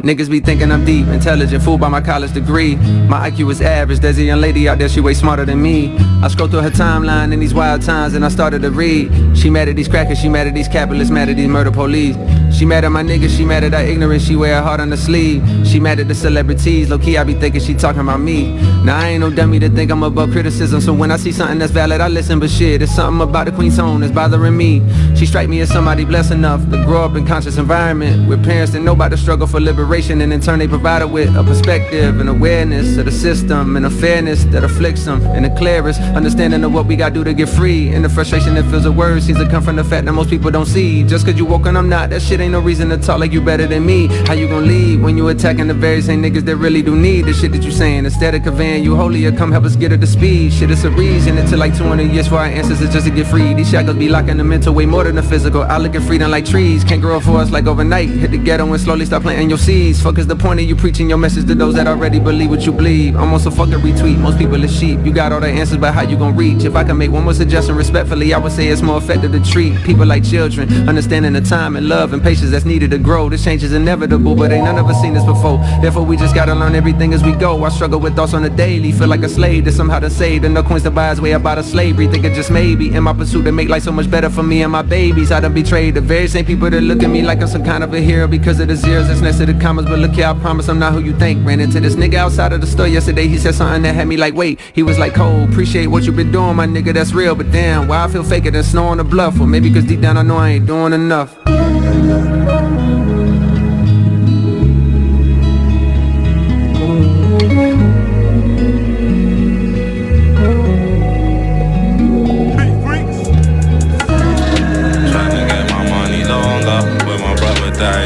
S16: Niggas be thinking I'm deep, intelligent, fooled by my college degree. My IQ is average, there's a young lady out there, she way smarter than me. I scroll through her timeline in these wild times and I started to read. She mad at these crackers, she mad at these capitalists, mad at these murder police. She mad at my niggas, she mad at our ignorance, she wear her heart on the sleeve. She mad at the celebrities, low-key I be thinking she talking about me. Now I ain't no dummy to think I'm above criticism, so when I see something that's valid I listen, but shit, it's something about the Queen's tone that's bothering me. She strike me as somebody blessed enough to grow up in conscious environment with parents that know about the struggle for liberation, and in turn they provide her with a perspective and awareness of the system and a fairness that afflicts them, and the clearest understanding of what we gotta do to get free, and the frustration that fills the words seems to come from the fact that most people don't see. Just cause you woke and I'm not, that shit ain't no reason to talk like you better than me. How you gon' lead when you attacking the very same niggas that really do need the shit that you saying? Instead of conveying you holier, come help us get her to speed. Shit, it's a reason it took like 200 years for our ancestors just to get free. These shackles be locking the mental way more than the physical. I look at freedom like trees, can't grow for us like overnight. Hit the ghetto and slowly start planting your seeds. Fuck is the point of you preaching your message to those that already believe what you believe? Almost a fucking retweet, most people is sheep. You got all the answers, but how you gon' reach? If I can make one more suggestion respectfully, I would say it's more effective to treat people like children, understanding the time and love and patience patience that's needed to grow. This change is inevitable, but ain't none of us seen this before. Therefore we just gotta learn everything as we go. I struggle with thoughts on the daily, feel like a slave that somehow done saved, and no coins to buy his way about of slavery. Thinking just maybe in my pursuit to make life so much better for me and my babies, I done betrayed the very same people that look at me like I'm some kind of a hero because of the zeros that's next to the commas. But look here, I promise I'm not who you think. Ran into this nigga outside of the store yesterday. He said something that had me like, wait. He was like, Cole, appreciate what you been doing, my nigga, that's real. But damn, why I feel faker than snow on the bluff? Or maybe cause deep down I know I ain't doing enough.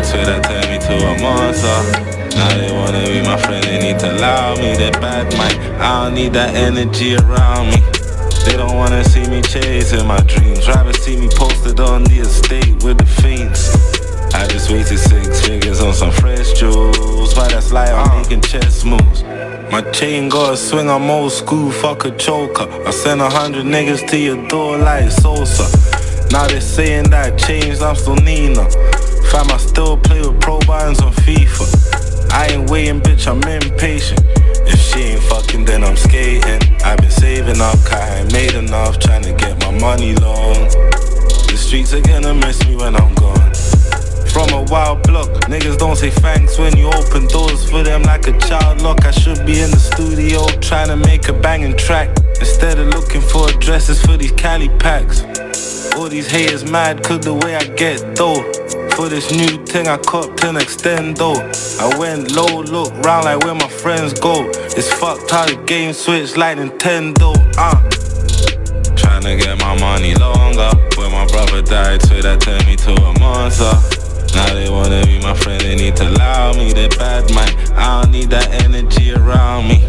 S13: So that turned me to a monster. Now they wanna be my friend, they need to allow me. That bad mind, I don't need that energy around me. They don't wanna see me chasing my dreams, rather see me posted on the estate with the fiends. I just wasted 6 figures on some fresh jewels. Why that's lie, I'm making chess moves. My chain got a swing, I'm old school, fuck a choker. I send 100 niggas to your door like Soze. Now they saying that I changed, I'm still Nina. Fam, I still play with pro buttons on FIFA. I ain't waiting, bitch, I'm impatient. If she ain't fucking, then I'm skating. I've been saving up, I ain't made enough, trying to get my money long. The streets are gonna miss me when I'm gone. From a wild block, niggas don't say thanks when you open doors for them like a child lock. I should be in the studio trying to make a banging track instead of looking for addresses for these Cali packs. All these haters mad cause the way I get though. For this new thing I copped an extendo. I went low, look round like where my friends go. It's fucked how the game switched like Nintendo. Tryna get my money longer. When my brother died, so that turned me to a monster. Now they wanna be my friend, they need to allow me. They bad mind, I don't need that energy around me.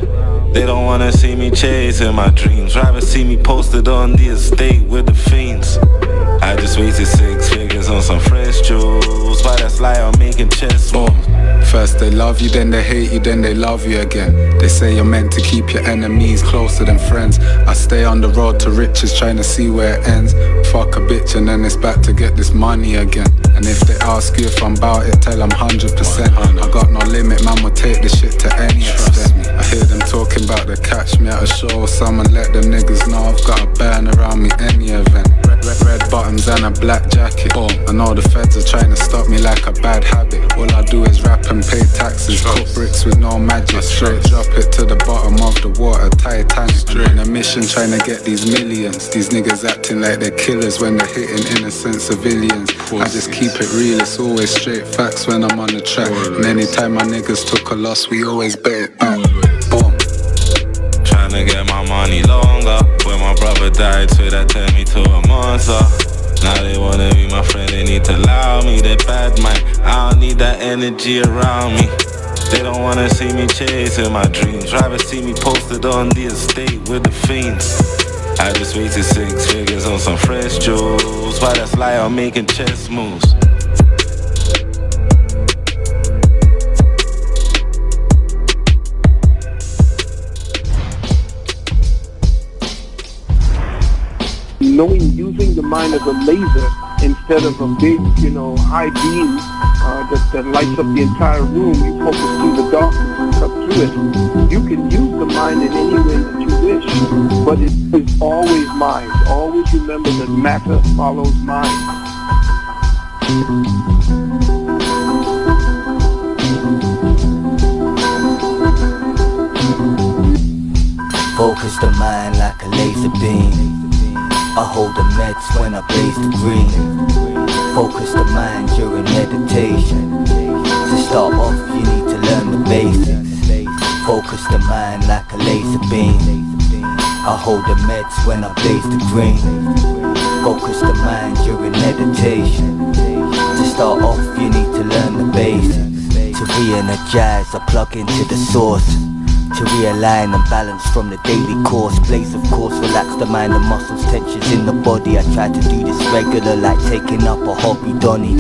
S13: They don't wanna see me chasing my dreams, rather see me posted on the estate with the fiends. I just wasted 6 figures on some fresh jewels. Why that's lie, I'm making chess moves.
S17: First they love you, then they hate you, then they love you again. They say you're meant to keep your enemies closer than friends. I stay on the road to riches, trying to see where it ends. Fuck a bitch and then it's back to get this money again. And if they ask you if I'm bout it, tell them 100%. I got no limit, man will take this shit to any extent. I hear them talking about the catch me at a show. Someone let them niggas know I've got a band around me any event. Red bottoms and a black jacket. I know the feds are trying to stop me like a bad habit. All I do is rap and pay taxes. Cook bricks with no magic. Straight drop it to the bottom of the water, Titanic. I'm on a mission trying to get these millions. These niggas acting like they're killers when they're hitting innocent civilians. I just keep it real, it's always straight facts when I'm on the track. And anytime my niggas took a loss, we always bet it back. Boom.
S13: Tryna get my money longer. When my brother died, so that turned me to a monster. Now they wanna be my friend, they need to allow me. They bad mind, I don't need that energy around me. They don't wanna see me chasing my dreams, rather see me posted on the estate with the fiends. I just wasted 6 figures on some fresh jewels. Why that's lie, I'm making chess moves.
S18: Knowing using the mind as a laser instead of a big, high beam that lights up the entire room. You focus through the darkness and cut through it. You can use the mind in any way that you wish, but it is always mind. Always remember that matter follows mind.
S19: Focus the mind like a laser beam. I hold the meds when I blaze the green. Focus the mind during meditation. To start off you need to learn the basics. Focus the mind like a laser beam. I hold the meds when I blaze the green. Focus the mind during meditation. To start off you need to learn the basics. To re-energize I plug into the source. To realign and balance from the daily course. Blaze of course, relax the mind and muscles, tensions in the body. I try to do this regular like taking up a hobby, Donny.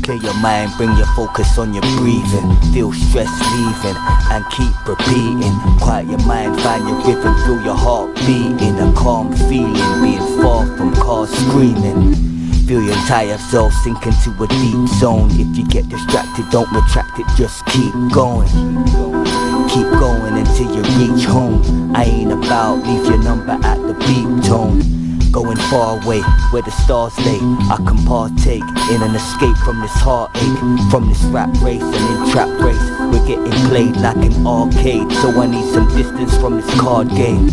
S19: Clear your mind, bring your focus on your breathing. Feel stress leaving and keep repeating. Quiet your mind, find your rhythm, feel your heart beating. A calm feeling, being far from cars screaming. feel your entire self sink into a deep zone. If you get distracted, don't retract it, just keep going. Keep going until you reach home. I ain't about leave your number at the beep tone. Going far away where the stars lay, I can partake in an escape from this heartache, from this rap race and in trap race. We're getting played like an arcade, so I need some distance from this card game.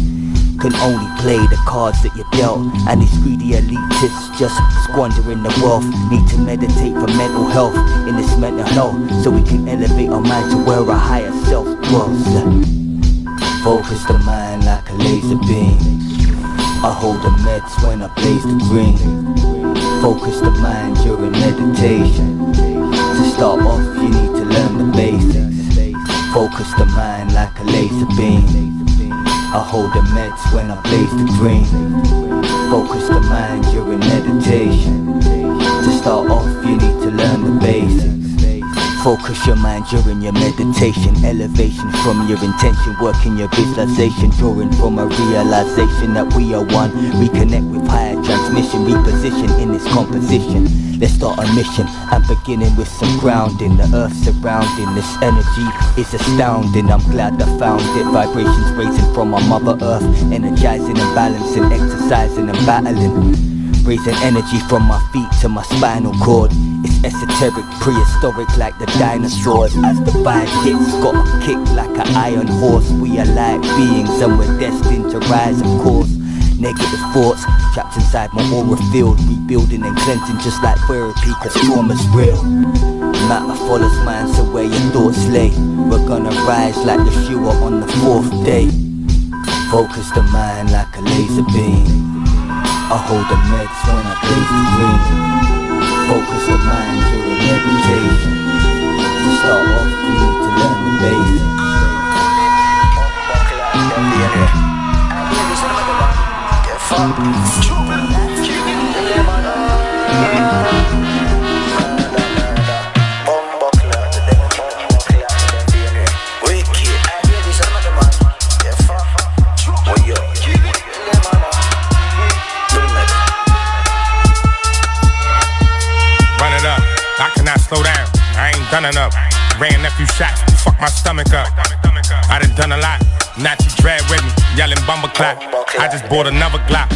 S19: Can only play the cards that you're dealt, and these greedy elitists just squandering the wealth. Need to meditate for mental health in this mental health, so we can elevate our mind to where our higher self dwells. Focus the mind like a laser beam. I hold the meds when I blaze the green. Focus the mind during meditation. To start off you need to learn the basics. Focus the mind like a laser beam. I hold the meds when I blaze the green. Focus the mind during meditation. To start off you need to learn the basics. Focus your mind during your meditation. Elevation from your intention. Working your visualization. Drawing from a realization that we are one. Reconnect with higher transmission. Reposition in this composition. Let's start a mission. I'm beginning with some grounding. The earth surrounding. This energy is astounding. I'm glad I found it. Vibrations raising from my mother earth. Energizing and balancing. Exercising and battling. Raising energy from my feet to my spinal cord. It's esoteric, prehistoric like the dinosaurs. As the vibe hits, got a kick like an iron horse. We are light beings and we're destined to rise, of course. Negative thoughts trapped inside my aura field. Rebuilding and cleansing just like therapy, cause trauma's real. Matter follows mine, so where your thoughts lay. We're gonna rise like Yeshua on the 4th day. Focus the mind like a laser beam. I hold the meds when I blaze the green. Focus the mind during meditation. To start off, you need to learn the basics.
S20: Slow down, I ain't done enough. Ran a few shots, fuck my stomach up. I done done a lot, Nazi dread with me, yelling bumper clap. I just bought another Glock,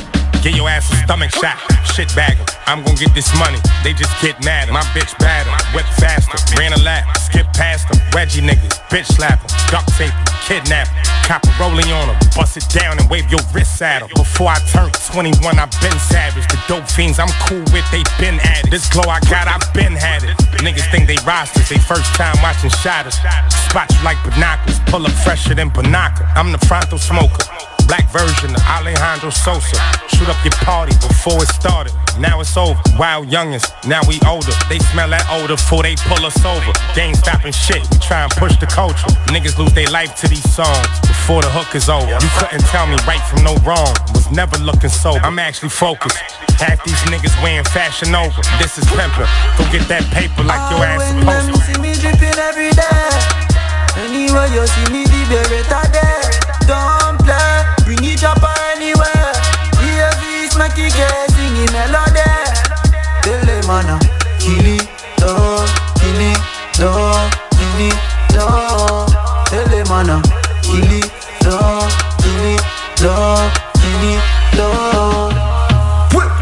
S20: get your ass a stomach shot. Shit bagging, I'm gon' get this money, they just get mad. My bitch bad, whip faster, ran a lap, skip past them. Wedgie niggas, bitch slap 'em, duct tape 'em, kidnap 'em. Copper rolling on 'em, bust it down and wave your wrist at 'em. Before I turned 21, I been savage. The dope fiends I'm cool with, they been at it. This glow I got, I been had it. Niggas think they rosters, they first time watching shadows. Spot you like binoculars, pull up fresher than Panaka. I'm the frontal smoker, black version of Alejandro Soze. Shoot up your party before it started, now it's over. Wild youngins, now we older. They smell that odor before they pull us over. Game stopping shit, we try and push the culture. Niggas lose their life to these songs before the hook is over. You couldn't tell me right from no wrong, was never looking sober. I'm actually focused, half these niggas wearing Fashion Over. This is pimpin', go get that paper like your ass supposed to.
S8: You see me dripping every day. Anywhere you see me, the better there. Don't play, bring it up anywhere. Hear this, make it get singing melody. Tell them man, kill it, kill it, kill it, tell them man, kill it, kill it, kill it,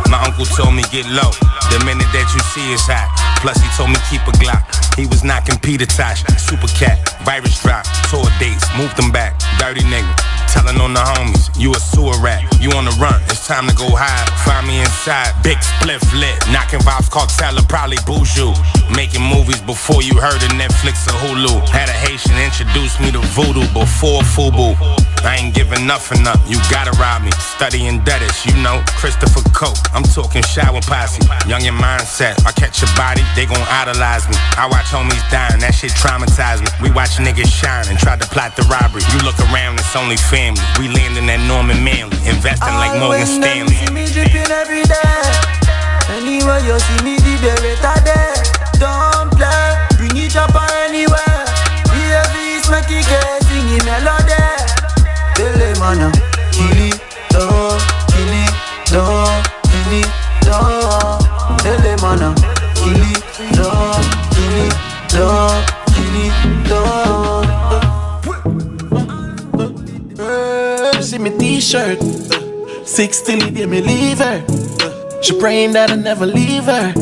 S20: My uncle told me get low, the minute that you see is hot. Plus he told me keep a Glock, he was knocking Peter Tosh. Super cat, virus drop, tour dates, moved them back. Dirty nigga, telling on the homies, you a sewer rat. You on the run, it's time to go hide. Find me inside, big spliff lit. Knocking vibes called Calla, probably Boujou. Making movies before you heard of Netflix or Hulu. Had a Haitian introduce me to Voodoo before Fubu. I ain't giving nothing up, you gotta rob me. Studying debtors, you know, Christopher Coke. I'm talking shower posse, young in mindset. I catch a body, they gon' idolize me. I watch homies dying, that shit traumatized me. We watch niggas shine and try to plot the robbery. You look around, it's only family. We landing at Norman Manley, investing like Morgan Stanley.
S8: You see me dripping every day. Anywhere you see me, the better there. Don't play, bring it up anywhere. Hear this, make it get singing melody. Tell them man, kill it, kill it, kill it,
S21: t-shirt. 6 till the day me leave her. She praying that I never leave her.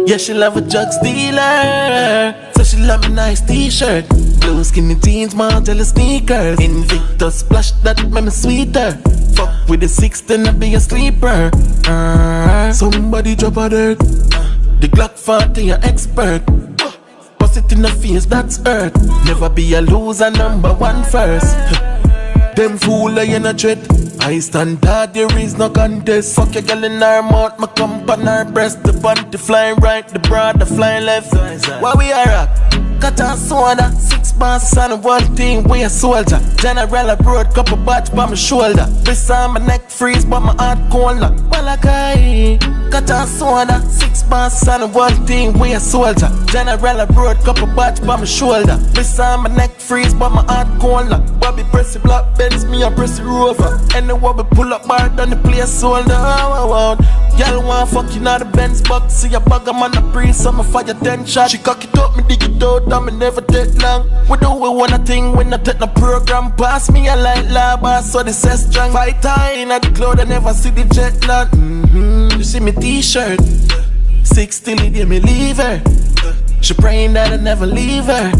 S21: Yeah, she love a drug dealer. So she love me nice t-shirt. Blue skinny jeans, Margiela sneakers. Invictus splash that make me sweeter. Fuck with the 6 then I be a sleeper. Somebody drop a dirt. The Glock 40 an expert. Bust it in the face, that's earth. Never be a loser, number one first. Them fool I in a threat. I stand hard, there is no contest. Fuck your girl in her mouth, my cum on her breast. The panty flying right, the bra the flying left. Why we are rock? Cut and soda, 6 bars on one thing, we a soldier. General abroad, couple batch by my shoulder. Wrist on my neck freeze, but my heart cold. Malakai. Cut and soda, 6 bars on one thing, we a soldier. General abroad, couple batch by my shoulder. Wrist on my neck freeze, but my heart cold. Bobby press the black Benz, me a press the rover. And the wobble pull up bar down the place soldier. Y'all want fucking out the Benz box. See a bag, I'm on the breeze, so I'ma fire 10 shots. She cock it up, me dig it out. I'm never take long. We do we want a thing when I take the program. Pass me a light lava, so this is strong. Fight in at the cloud, I never see the jet land. You see me t-shirt. 6 till the day me leave her. She praying that I never leave her.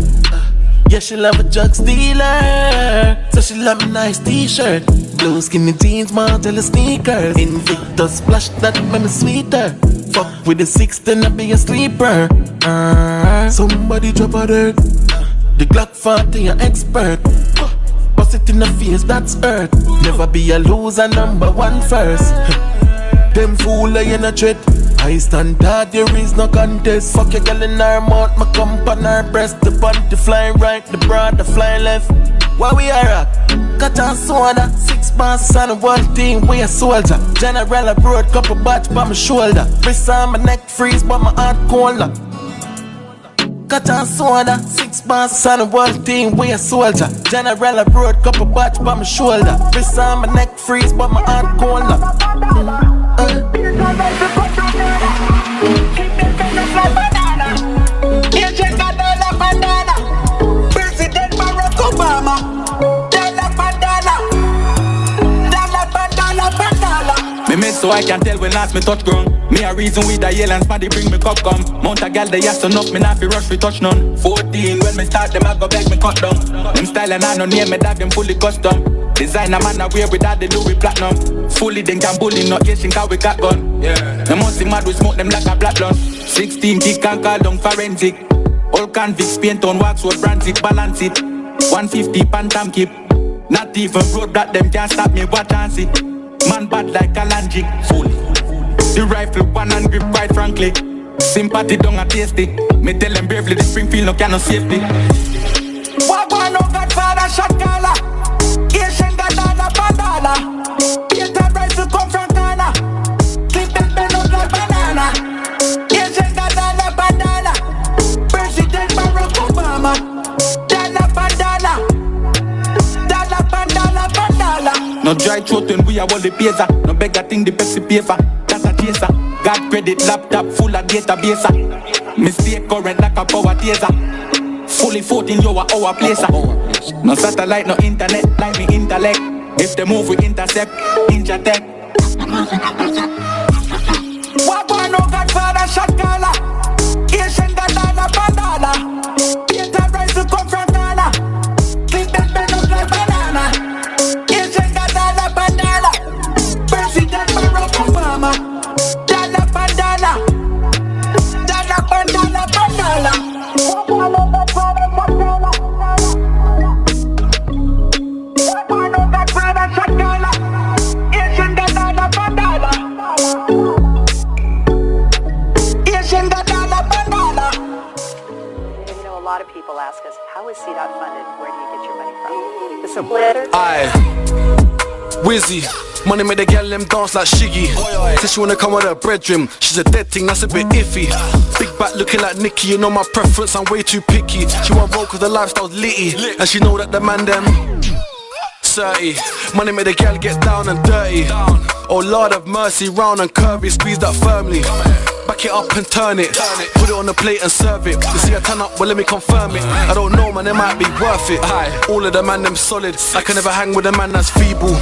S21: Yeah, she love a drug dealer. So she love me nice t-shirt. Blue skinny jeans, Margiela sneakers. Invictus splash that make me sweeter. Fuck with the 6 then I be a sleeper. Somebody drop a dirt. The Glock 40 an expert. Bust it in the face, that's earth. Never be a loser, number one first. Them fool I in a threat. I stand hard, there is no contest. Fuck your girl in her mouth, my cum on her breast. The panty flying right, the bra the flying left. Why we are rock? Cut and soda, 6 bars on one thing, we a soldier. General abroad, couple batch by my shoulder. Wrist on my neck freeze, but my heart cold. Cut and soda, 6 bars on one thing, we a soldier. General abroad, couple batch by my shoulder. Wrist on my neck freeze, but my heart cold.
S11: President Barack Obama.
S22: Me made so I can tell when last me touch ground. Me a reason with the yell and spaddy bring me cup come. Mount a gal they ask enough, me not fi rush fi touch none. 14 when me start them I go back me cut down. Them style and I no name me that them fully custom. Designer man a wear without the Louis platinum. Fully then can bully not Asian cause we got gun. Yeah. Them must see mad we smoke them like a black lunch. 16 kick and call down forensic. All convicts paint on wax with brands it balance it. 150 Phantom keep. Not even road that them can't stop me what chance it. Man bad like a Langic, fully. The rifle one and grip quite frankly. Sympathy don't a tasty. Me tell them bravely the Springfield no can no safety.
S11: Wagwan no Godfather shot Calla. Asian Gadala Bandana. Peter Rice to come from Ghana. Keep them bend up like banana. Asian Gadala Bandana. President Barack Obama. Dala Bandana. Dala Bandana Bandana.
S22: No dry throat when we are all the pizza. No beggar thing the Pepsi paper. That's a chaser. God credit laptop full of database. Mistake current like a power taser. Fully 14 you are our placer. No satellite, no internet, like me intellect. If they move we intercept, intertech.
S11: Wagwan no Godfather shot Calla. Asian Gadala Bandana. Peter Rice to come from Ghana. Keep them bend up like banana. Asian Gadala Bandana. President Barack Obama. Dala Bandana. Dala Bandana Bandana. Wagwan no Godfather shot Calla. Wagwan no Godfather shot Calla. Asian Gadala Bandana. Asian Gadala Bandana.
S23: You know, a lot of people ask us, how is CDOT funded? Where do you get your money from? The simple answer.
S24: Aye, Wizzy, money made the girl them dance like Shiggy. Says she wanna come with her bedroom, she's a dead thing, that's a bit iffy. Big back looking like Nicky, you know my preference, I'm way too picky. She want roll cause the lifestyle's litty, and she know that the man them 30. Money made the girl get down and dirty. Oh Lord have mercy, round and curvy, squeeze that firmly. Back it up and turn it, put it on the plate and serve it. You see I turn up, well let me confirm it. I don't know man, it might be worth it. Aye, all of the man them solid, I can never hang with a man that's feeble.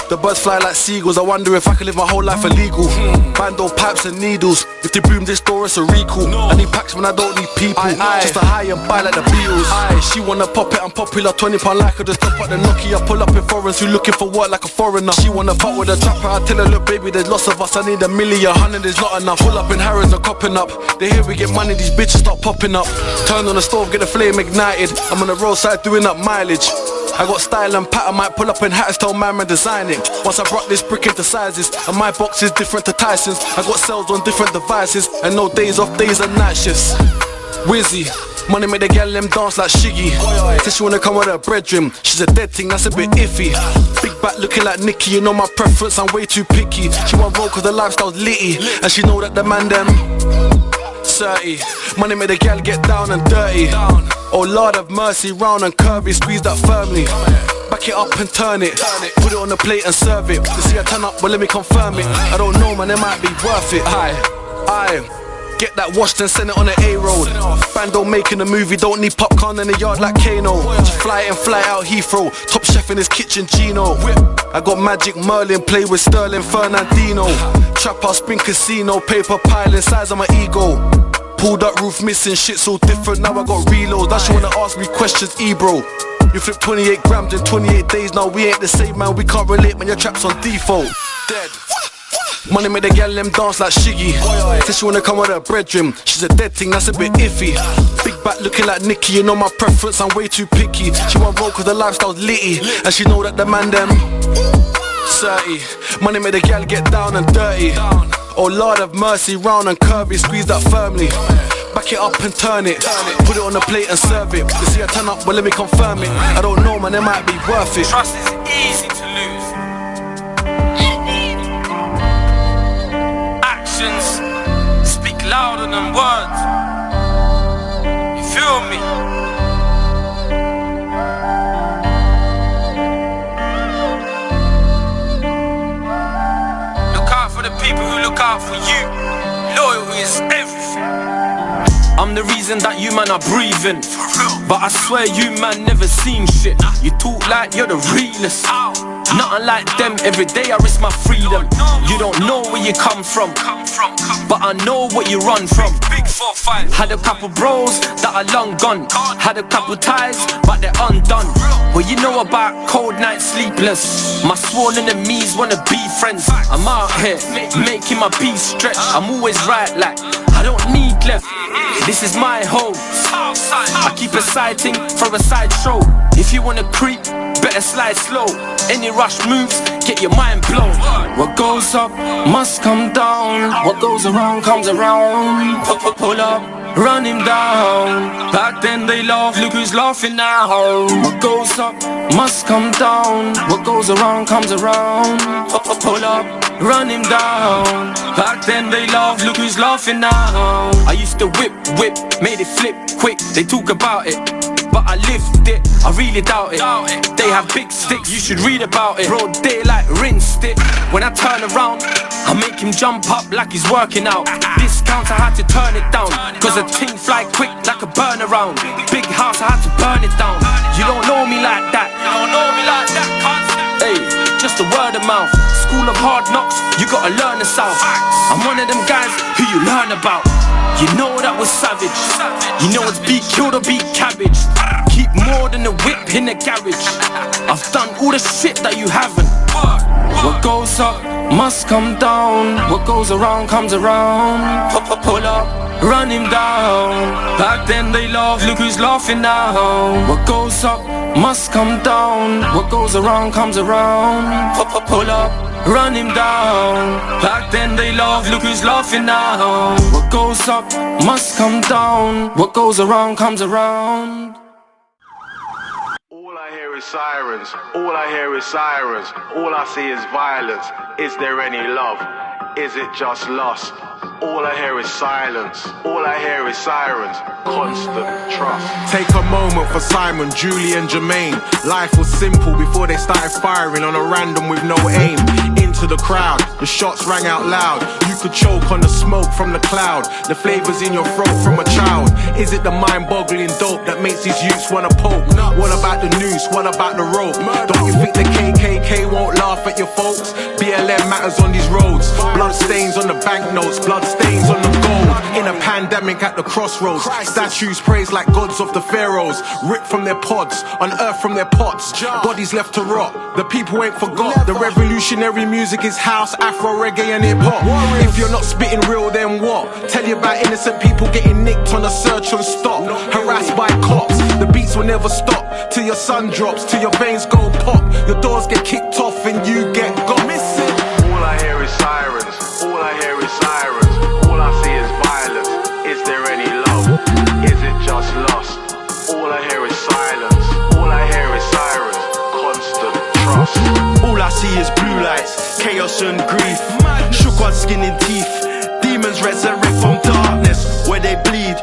S24: The birds fly like seagulls. I wonder if I could live my whole life illegal. Bando pipes and needles. If they boom this door, it's a recall. I need packs when I don't need people. Just to high and buy like the Beatles. She wanna pop it, I'm popular. £20 like her, just top up the Nokia. Pull up in foreigns who looking for work like a foreigner. She wanna fuck with a trapper. I tell her, look baby, there's lots of us. I need $1 million, 100 is not enough. Pull up in Harrods and copping up. They hear we get money, these bitches start popping up. Turn on the stove, get the flame ignited. I'm on the roadside doing up mileage. I got style and pattern, might pull up in hats, tell man design it. Once I brought this brick into sizes, and my box is different to Tyson's. I got cells on different devices, and no days off, days and night shifts. Wizzy, money make the gal them dance like Shiggy. Says she wanna come with her brethren, she's a dead thing, that's a bit iffy. Big back looking like Nicky, you know my preference, I'm way too picky. She want roll cause the lifestyle's litty, and she know that the man them 30. Money make the gal get down and dirty. Oh Lord have mercy, round and curvy, squeeze that firmly. Back it up and turn it, put it on the plate and serve it. You see I turn up, well let me confirm it. I don't know man, it might be worth it. Aye. Get that washed and send it on the A-road. Bando making a movie, don't need popcorn in the yard like Kano. Just fly in, fly out Heathrow. Top chef in his kitchen, Gino. I got Magic Merlin, play with Sterling Fernandino. Trap house, spin casino, paper pile inside of my ego. Pulled up roof missing, shit's all different, now I got reloads. Now she wanna ask me questions, bro. You flip 28 grams in 28 days, now we ain't the same man. We can't relate, man, your trap's on default. Dead. Money make the gal them dance like Shiggy. Says she wanna come with her brethren, she's a dead thing, that's a bit iffy. Big back looking like Nicky, you know my preference, I'm way too picky. She want roll cause the lifestyle's litty, and she know that the man them 30. Money make the gal get down and dirty. Oh Lord have mercy, round and curvy, squeeze that firmly. Back it up and turn it, put it on the plate and serve it. You see I turn up, well let me confirm it. I don't know man, it might be worth it.
S12: Trust is easy to lose. Actions speak louder than words. You feel me? Look out for the people who look out for you. Loyalty is everything. I'm the reason that you man are breathing, but I swear you man never seen shit. You talk like you're the realest. Nothing like them, every day I risk my freedom. You don't know where you come from, but I know what you run from. Had a couple bros that are long gone. Had a couple ties, but they're undone. What you know about cold nights, sleepless? My sworn enemies wanna be friends. I'm out here, making my peace stretch. I'm always right, like I don't need left. This is my home. I keep a sighting for a sideshow. If you wanna creep, better slide slow. Any rush moves, get your mind blown. What goes up must come down. What goes around comes around. Pull up, run him down. Back then they laughed, look who's laughing now. What goes up must come down. What goes around comes around. Pull up, run him down. Back then they laughed, look who's laughing now. I used to whip, made it flip quick. They talk about it, but I lived it, I really doubt it. They have big sticks, you should read about it. Broad daylight, rinsed it. When I turn around, I make him jump up like he's working out. Discounts, I had to turn it down, cause the ting fly quick like a burn around. Big house, I had to burn it down. You don't know me like that, you don't know me like that, hey, just a word of mouth. School of hard knocks, you gotta learn the south. I'm one of them guys who you learn about. You know that was savage. You know it's be killed or be cabbage. Keep more than a whip in the garage. I've done all the shit that you haven't. What goes up must come down. What goes around comes around. Pull up, run him down. Back then they laughed, look who's laughing now. What goes up must come down. What goes around comes around. Pull up, run him down. Back then they laughed, look who's laughing now. What goes up must come down. What goes around comes around.
S1: All I hear is sirens, all I hear is sirens. All I see is violence. Is there any love? Is it just lust? All I hear is silence, all I hear is sirens, constant trust.
S20: Take a moment for Simon, Julie and Jermaine. Life was simple before they started firing on a random with no aim. Into the crowd, the shots rang out loud. You
S2: could choke on the smoke from the cloud. The flavors in your throat from a child. Is it the mind-boggling dope that makes these youths wanna poke? What about the noose? What about the rope? Don't you think the KKK won't laugh at your folks? BLM matters on these roads. Blood stains on the banknotes, blood stains on the gold. In a pandemic at the crossroads, statues praised like gods of the pharaohs. Ripped from their pods, unearthed from their pots. Bodies left to rot, the people ain't forgot. The revolutionary music is house, Afro, reggae and hip hop. If you're not spitting real, then what? Tell you about innocent people getting nicked on a search and stop. Harassed by cops, the beats will never stop. Till your sun drops, till your veins go pop. Your doors get kicked off and you get got missing.
S1: All I hear is sirens, all I hear is sirens. All I see is violence. Is there any love? Is it just lust? All I hear is silence, all I hear is sirens. Constant trust.
S22: All I see is blue lights, chaos and grief. Shook on skin and teeth. Demons resurrect from darkness where they bleed.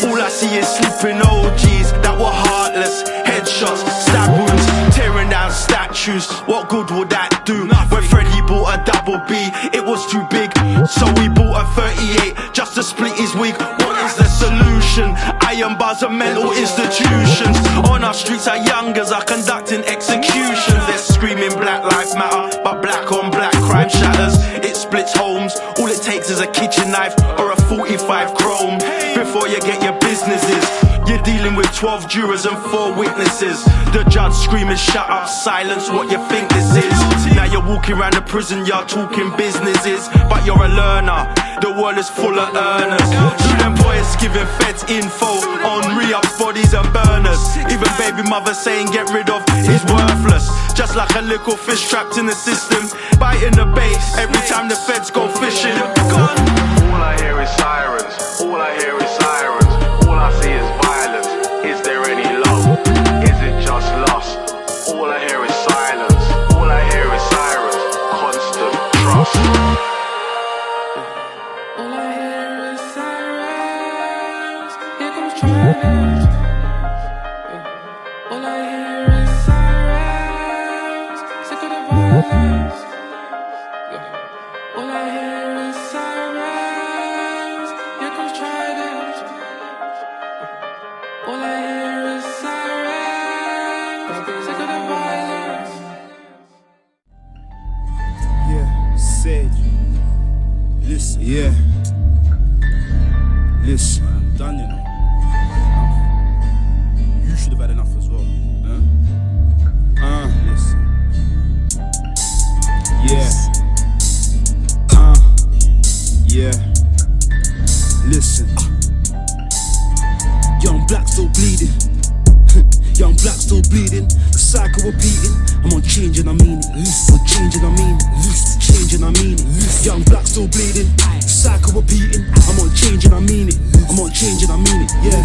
S22: All I see is sleeping OGs that were heartless. Headshots, stab wounds, tearing down statues. What good would that do? When Freddie bought a double B, it was too big, so we bought a 38 just to split his wig. What is the solution? Iron bars and mental institutions. On our streets, our youngers are conducting executions. They're screaming Black Lives Matter, but black on black crime shatters. It splits homes. All it takes is a kitchen knife or a 45 chrome before you get your businesses. You're dealing with 12 jurors and 4 witnesses. The judge screaming, shut up, silence, what you think this is. Now you're walking around the prison yard talking businesses, but you're a learner, the world is full of earners. Who them boys giving feds info on re-ups, bodies and burners. Even baby mother saying get rid of is worthless. Just like a little fish trapped in the system, biting the bait every time the feds go fishing.
S1: All I hear is sirens, all I hear is sirens. All I see is violence. Is there any love? Is it just lust? All I hear is silence, all I hear is sirens. Constant trust.
S10: All I hear is sirens. Here comes trials. All I hear is sirens. Sick of the violence. All I hear is sirens. Here comes trials. All I hear is sirens. Sick of the violence.
S3: Yeah, Sage. Listen, yeah. Listen, I'm done, you know. You should have had enough as well. Listen. Yeah. Yeah. Listen. Young black still bleeding. Young black still bleeding. The cycle repeating. I'm on change and I mean it. I'm changing, I mean it. Changing, I mean it. Young black still bleeding. Cycle repeating. I'm on change and I mean it. I'm on change and I mean it. Yeah.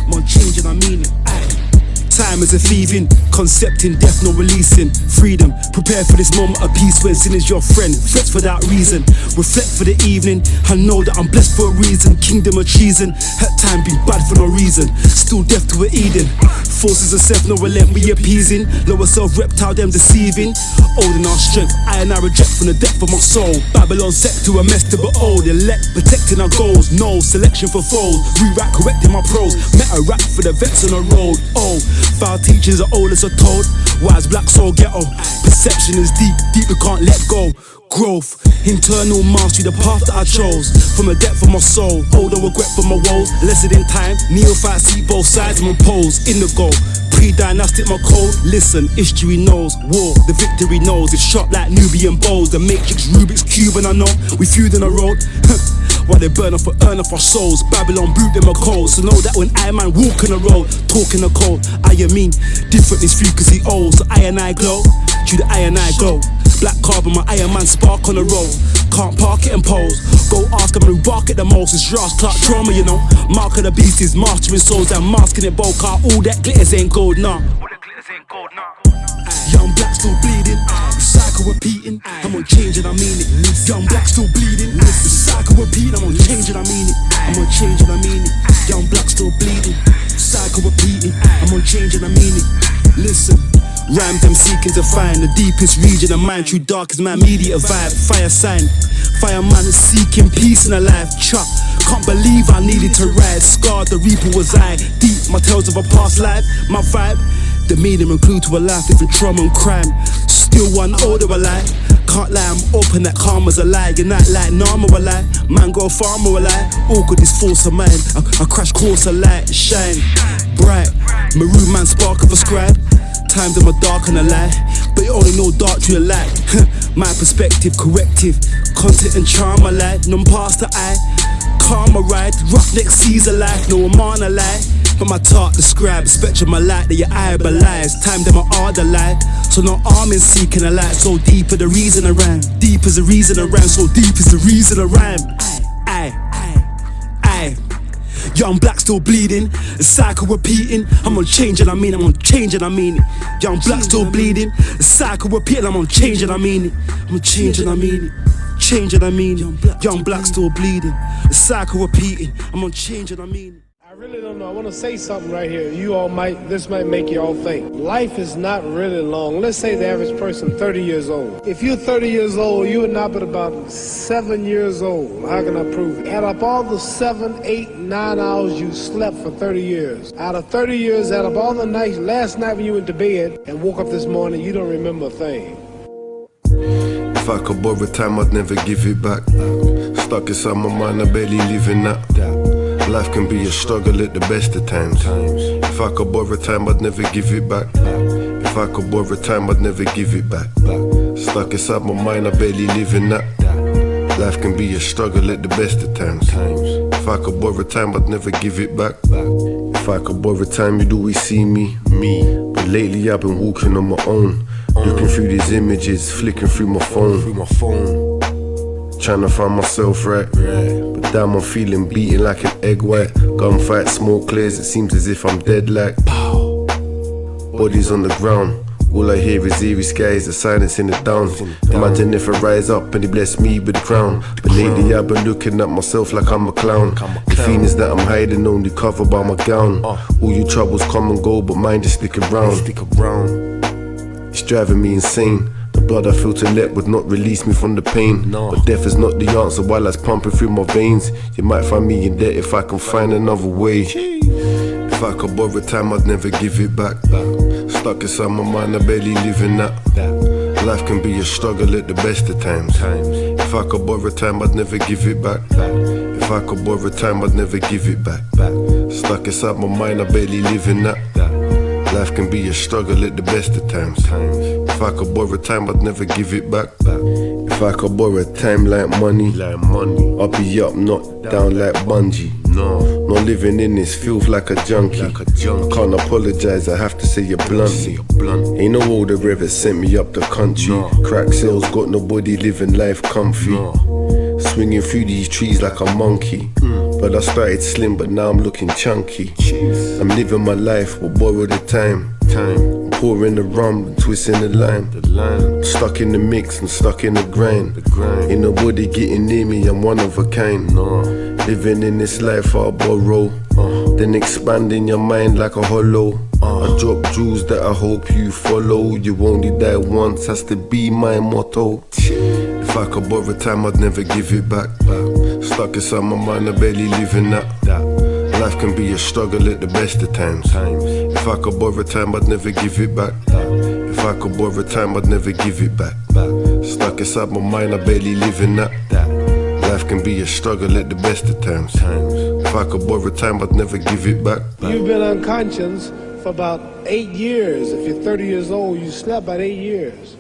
S3: I'm on change and I mean it. Time is a thieving, concepting, death no releasing. Freedom, prepare for this moment of peace when sin is your friend. Threats for that reason, reflect for the evening. I know that I'm blessed for a reason. Kingdom of treason, at time be bad for no reason. Still death to a Eden. Forces of self, no relent we appeasing. Lower self, reptile them deceiving. Old in our strength, I reject from the depth of my soul. Babylon set to a mess to behold. Elect, protecting our goals. No selection for foes. Rewrite, correcting my pros. Met a rap for the vets on the road. Oh, foul teachings are old as are told. Wise black soul ghetto. Perception is deep, deep we can't let go. Growth, internal mastery, the path that I chose. From the depth of my soul, hold no regret for my woes. Lesson in time, NeophyteS see both sides of my pose. In the goal, pre-dynastic my code. Listen, history knows, war, the victory knows. It's shot like Nubian bows. The Matrix, Rubik's Cube and I know we feud in the road. While they burn off or earn off our souls. Babylon boot them a cold. So know that when I man walk in the road, talking the code, I mean different is frequency old. So I glow, through the I go. Black carbon, my Iron Man spark on the road. Can't park it and pose. Go ask them who bark at the most. It's Ross Clark trauma, you know. Mark of the beast is mastering souls and masking it both. Car all that glitters ain't gold, nah. Young black still bleeding. The cycle repeating. I'm on change and I mean it. Young black still bleeding. The cycle repeating. I'm on change and I mean it. I'm on change and I mean it. Young black still bleeding. Cycle repeating. I'm on change and I mean it. Listen, Rhymes I'm seeking to find the deepest region of mine. True dark is my immediate vibe. Fire sign, fireman is seeking peace in a life. Chop, can't believe I needed to ride. Scarred, the reaper was I. Deep, my tales of a past life. My vibe, the meaning and clue to a life, different trauma and crime. Still one older a lie. Can't lie, I'm open that karma's a lie. You're not like Nama a lie. Man go farmer a lie. All good is force of mine. I crash course a light, shine bright. Maroon man spark of a scribe. Times I'm a dark and a lie, but you only know dark through a light. My perspective, corrective, content and charm a lie. None past the eye, karma ride. Roughneck sees a life, no man a lie. But my talk describe spectrum my light that your eye belies. Time that my order lie. So no arming seeking a light. So deep is the reason I rhyme. Deep is the reason I rhyme. So deep is the reason I rhyme. Aye. Young black still bleeding, the cycle repeating. I'm on change and I mean it, I'm on change and I mean it. Young black still bleeding, the cycle repeating. I'm on change and I mean it, I'm on change and I mean it. Change and I mean it. Young black still bleeding, the cycle repeating. I'm on change and I mean it.
S5: I really don't know. I want to say something right here. This might make you all think. Life is not really long. Let's say the average person 30 years old. If you're 30 years old, you are not but about 7 years old. How can I prove it? Add up all the 7, 8, 9 hours you slept for 30 years. Out of 30 years, add up all the nights, last night when you went to bed and woke up this morning, you don't remember a thing.
S6: If I could borrow time, I'd never give it back. Stuck inside my mind, I barely living that. Life can be a struggle at the best of times. If I could borrow time, I'd never give it back. If I could borrow time, I'd never give it back. Stuck inside my mind, I barely live in that. Life can be a struggle at the best of times. If I could borrow time, I'd never give it back. If I could borrow time, you'd always see me. But lately I've been walking on my own, looking through these images, flicking through my phone. Trying to find myself right, but damn I'm feeling beaten like an egg white. Gunfight, smoke clears, it seems as if I'm dead like pow. Bodies on the ground, all I hear is eerie skies, the silence in the downs. Imagine if I rise up and he bless me with the crown. But lately I've been looking at myself like I'm a clown. The feelings that I'm hiding only covered by my gown. All your troubles come and go, but mine just stick around. It's driving me insane. The blood I feel to let would not release me from the pain. But death is not the answer while it's pumping through my veins. You might find me in debt if I can find another way. If I could borrow time, I'd never give it back. Stuck inside my mind, I barely live in that. Life can be a struggle at the best of times. If I could borrow time, I'd never give it back. If I could borrow time, I'd never give it back. Stuck inside my mind, I barely live in that. Life can be a struggle at the best of times. If I could borrow time, I'd never give it back. If I could borrow time like money, I'll be up, not down like bungee. Not living in this filth like a junkie. I can't apologize, I have to say it bluntly. Ain't no older ever sent me up the country. Crack sales, got nobody living life comfy. Swinging through these trees like a monkey. But I started slim, but now I'm looking chunky. I'm living my life, we'll borrow the time. Pouring the rum and twisting the lime. Stuck in the mix and stuck in the grind. Ain't nobody getting near me, I'm one of a kind. Living in this life I'll borrow, then expanding your mind like a hollow. I drop jewels that I hope you follow. You only die once has to be my motto. If I could borrow time, I'd never give it back. Stuck inside my mind, I barely live in that. Life can be a struggle at the best of times. If I could borrow time, I'd never give it back. If I could borrow time, I'd never give it back. Stuck inside my mind, I barely live in that. Life can be a struggle at the best of times. If I could borrow time, I'd never give it back.
S5: You've been unconscious for about 8 years. If you're 30 years old, you slept about 8 years.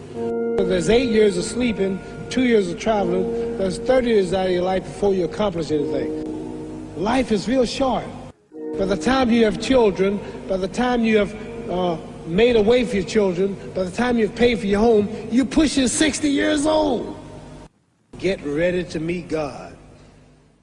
S5: There's 8 years of sleeping, 2 years of traveling. There's 30 years out of your life before you accomplish anything. Life is real short. By the time you have children, by the time you have made a way for your children, by the time you've paid for your home, you're pushing 60 years old. Get ready to meet God.